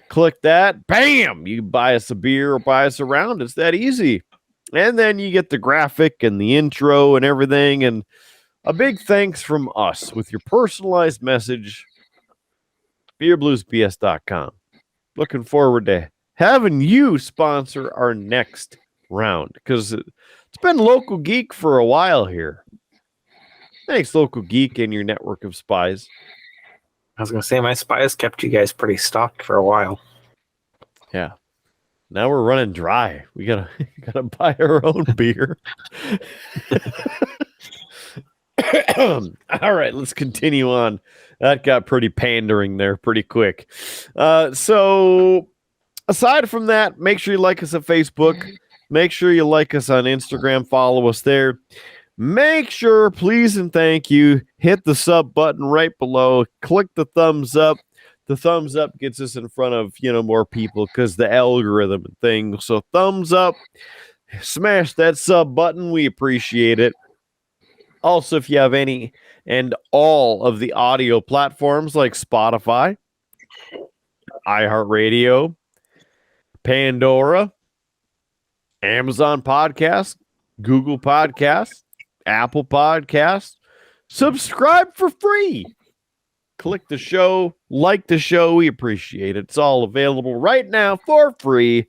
Click that. Bam! You buy us a beer or buy us a round. It's that easy. And then you get the graphic and the intro and everything. And a big thanks from us with your personalized message. beerbluesbs.com. Looking forward to having you sponsor our next round because it's been Local Geek for a while here. Thanks, Local Geek and your network of spies. I was going to say, my spies kept you guys pretty stocked for a while. Yeah. Now we're running dry. We gotta buy our own beer. All right, let's continue on. That got pretty pandering there pretty quick. So aside from that, make sure you like us at Facebook. Make sure you like us on Instagram. Follow us there. Make sure, please and thank you, hit the sub button right below. Click the thumbs up. The thumbs up gets us in front of, more people because the algorithm and things. So thumbs up. Smash that sub button. We appreciate it. Also, if you have any and all of the audio platforms like Spotify, iHeartRadio, Pandora, Amazon Podcast, Google Podcast, Apple Podcast, subscribe for free. Click the show, like the show. We appreciate it. It's all available right now for free.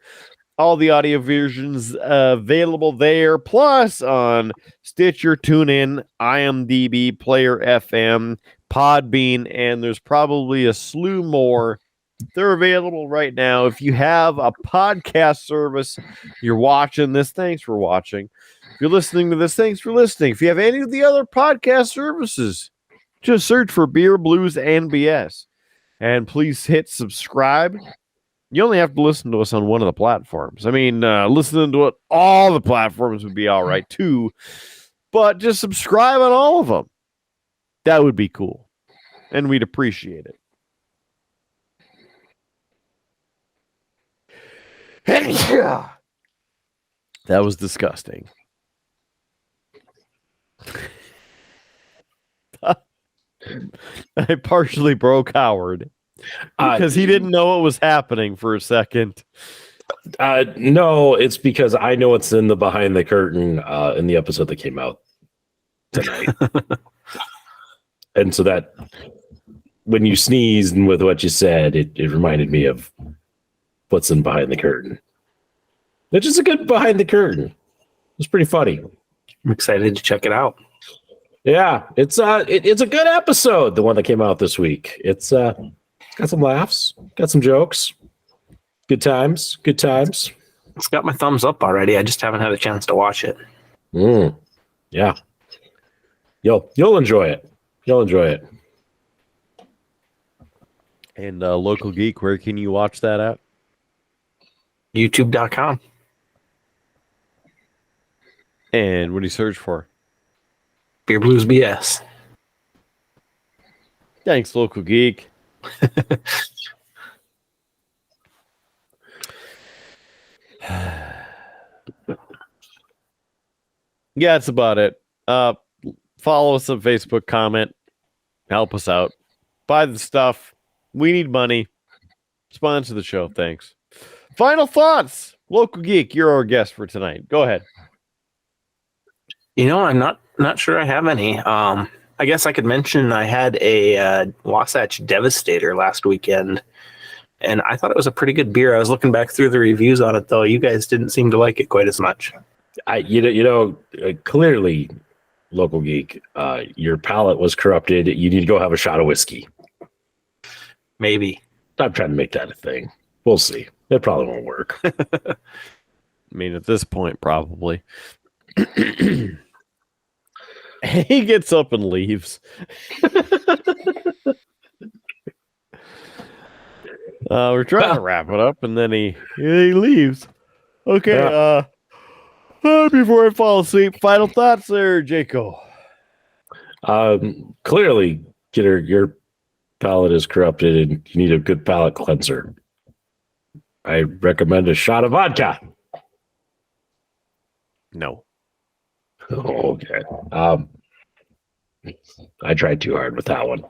All the audio versions available there, plus on Stitcher, TuneIn, IMDb, Player FM, Podbean, and there's probably a slew more. They're available right now. If you have a podcast service, you're watching this, thanks for watching. If you're listening to this, thanks for listening. If you have any of the other podcast services, just search for Beer, Blues, and BS. And please hit subscribe. You only have to listen to us on one of the platforms. I mean, listening to it, all the platforms would be all right too. But just subscribe on all of them. That would be cool. And we'd appreciate it. That was disgusting. I partially broke Howard because he didn't know what was happening for a second. No, it's because I know what's in the behind the curtain in the episode that came out tonight. And so that when you sneezed and with what you said, it reminded me of what's in behind the curtain. Which is a good behind the curtain. It's pretty funny. I'm excited to check it out. Yeah, it's a good episode, the one that came out this week. It's got some laughs, got some jokes, good times. It's got my thumbs up already. I just haven't had a chance to watch it. Yeah. You'll enjoy it. You'll enjoy it. And Local Geek, where can you watch that at? YouTube.com. And what do you search for? Beer Blues BS. Thanks, Local Geek. Yeah, that's about it. Follow us on Facebook, comment, help us out, buy the stuff. We need money. Sponsor the show. Thanks. Final thoughts. Local Geek, you're our guest for tonight. Go ahead. I'm not sure I have any. I guess I could mention I had a Wasatch Devastator last weekend, and I thought it was a pretty good beer. I was looking back through the reviews on it, though. You guys didn't seem to like it quite as much. Clearly, Local Geek, your palate was corrupted. You need to go have a shot of whiskey. Maybe. I'm trying to make that a thing. We'll see. It probably won't work. I mean, at this point, probably. He gets up and leaves. We're trying to wrap it up, and then he leaves. Okay. Before I fall asleep, final thoughts there, Jaco. Clearly, your palate is corrupted, and you need a good palate cleanser. I recommend a shot of vodka. No. Okay. I tried too hard with that one.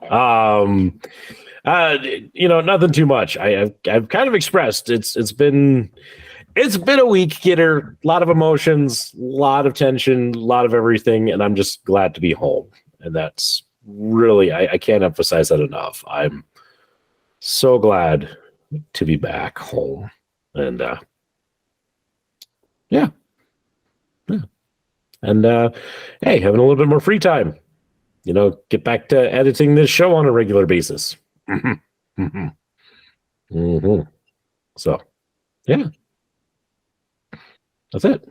Nothing too much. I've kind of expressed it's been a week, Kidder. A lot of emotions, a lot of tension, a lot of everything, and I'm just glad to be home. And that's really I can't emphasize that enough. I'm so glad to be back home. And yeah. And hey, having a little bit more free time. Get back to editing this show on a regular basis. So, yeah. That's it.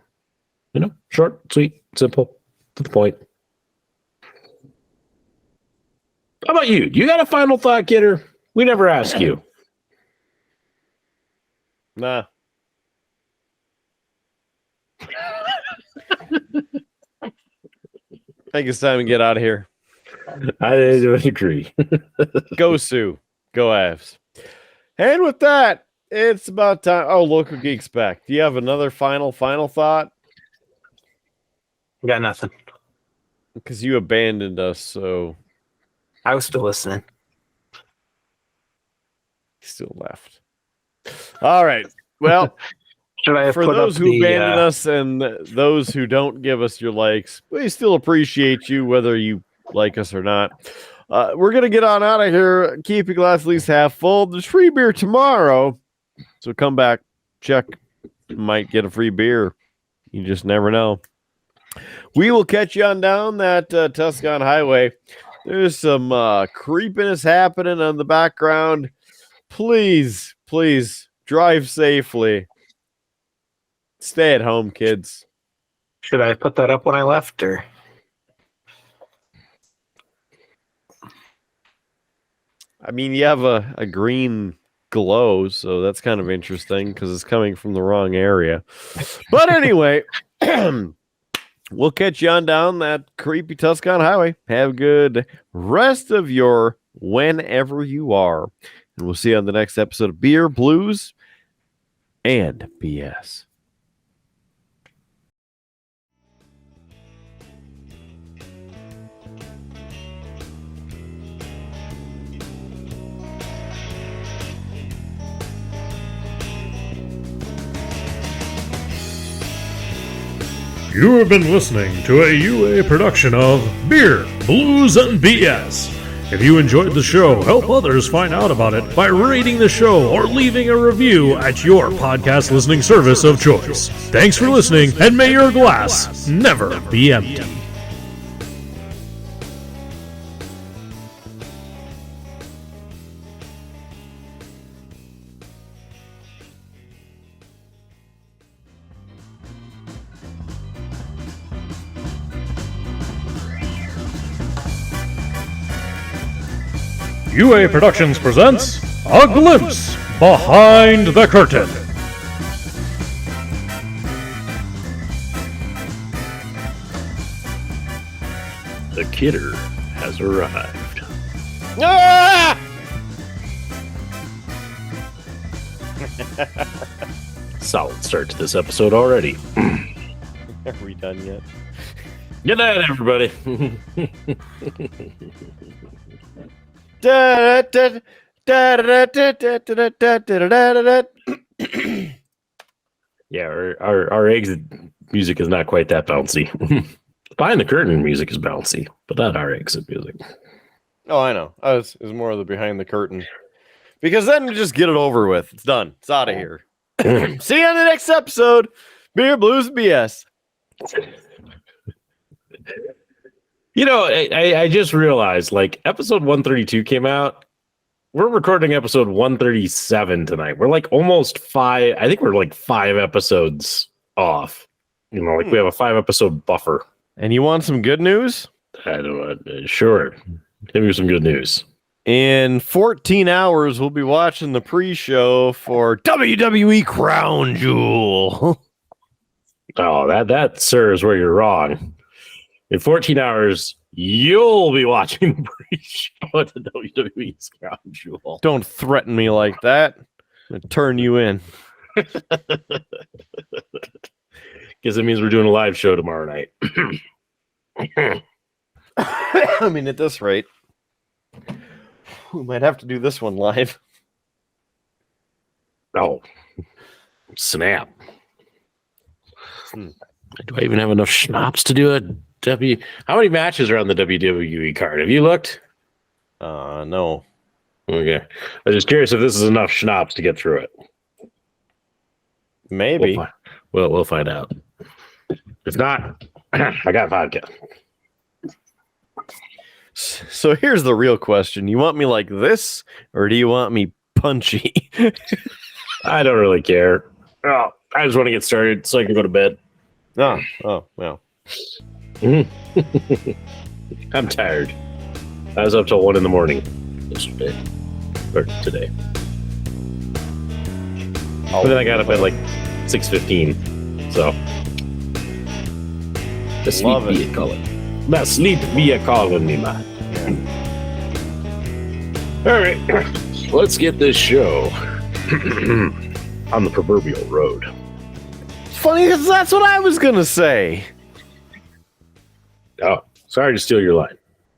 Short, sweet, simple, to the point. How about you? You got a final thought, Kidder? We never ask you. Nah. I think it's time to get out of here. I agree. Go Sioux. Go Avs. And with that, it's about time. Oh, Local Geek's back. Do you have another final thought? Got nothing. Because you abandoned us, so I was still listening. he still left. All right. Well, Should I have for put those up who the, abandon us and those who don't give us your likes, we still appreciate you, whether you like us or not. We're going to get on out of here. Keep your glass at least half full. There's free beer tomorrow. So come back, check. You might get a free beer. You just never know. We will catch you on down that Tuscan Highway. There's some creepiness happening on the background. Please drive safely. Stay at home, kids. Should I put that up when I left, or? I mean, you have a green glow, so that's kind of interesting because it's coming from the wrong area. But anyway, we'll catch you on down that creepy Tuscan Highway. Have a good rest of your whenever you are. And we'll see you on the next episode of Beer, Blues, and BS. You have been listening to a UA production of Beer, Blues, and BS. If you enjoyed the show, help others find out about it by rating the show or leaving a review at your podcast listening service of choice. Thanks for listening, and may your glass never be empty. UA Productions presents A Glimpse Behind the Curtain. The Kidder has arrived. Ah! Solid start to this episode already. Are we done yet? Good night, everybody. Yeah, our exit music is not quite that bouncy. Behind the curtain music is bouncy, but not our exit music. Oh, I know. It's more of the behind the curtain. Because then you just get it over with. It's done. It's out of here. See you on the next episode. Beer, Blues, BS. I just realized, episode 132 came out. We're recording episode 137 tonight. We're almost 5. I think we're 5 episodes off. We have a 5-episode buffer. And you want some good news? I don't know. Sure. Give me some good news. In 14 hours, we'll be watching the pre-show for WWE Crown Jewel. Oh, that, sir, is where you're wrong. In 14 hours, you'll be watching the pre-show at the WWE's Crown Jewel. Don't threaten me like that. I'm going to turn you in. Guess it means we're doing a live show tomorrow night. I mean, at this rate, we might have to do this one live. Oh, snap. Do I even have enough schnapps to do a W? How many matches are on the WWE card? Have you looked? No. Okay. I was just curious if this is enough schnapps to get through it. Maybe. We'll find out. If not, I got vodka. So here's the real question. You want me like this, or do you want me punchy? I don't really care. Oh, I just want to get started so I can go to bed. Oh, well. I'm tired. I was up till 1 a.m. yesterday. Or today. But then I got up at like 6:15. So the sleep Love it. be a calling. The sleep be a calling me, man. All right. Let's get this show on the proverbial road. Funny, because that's what I was gonna say. Oh, sorry to steal your line.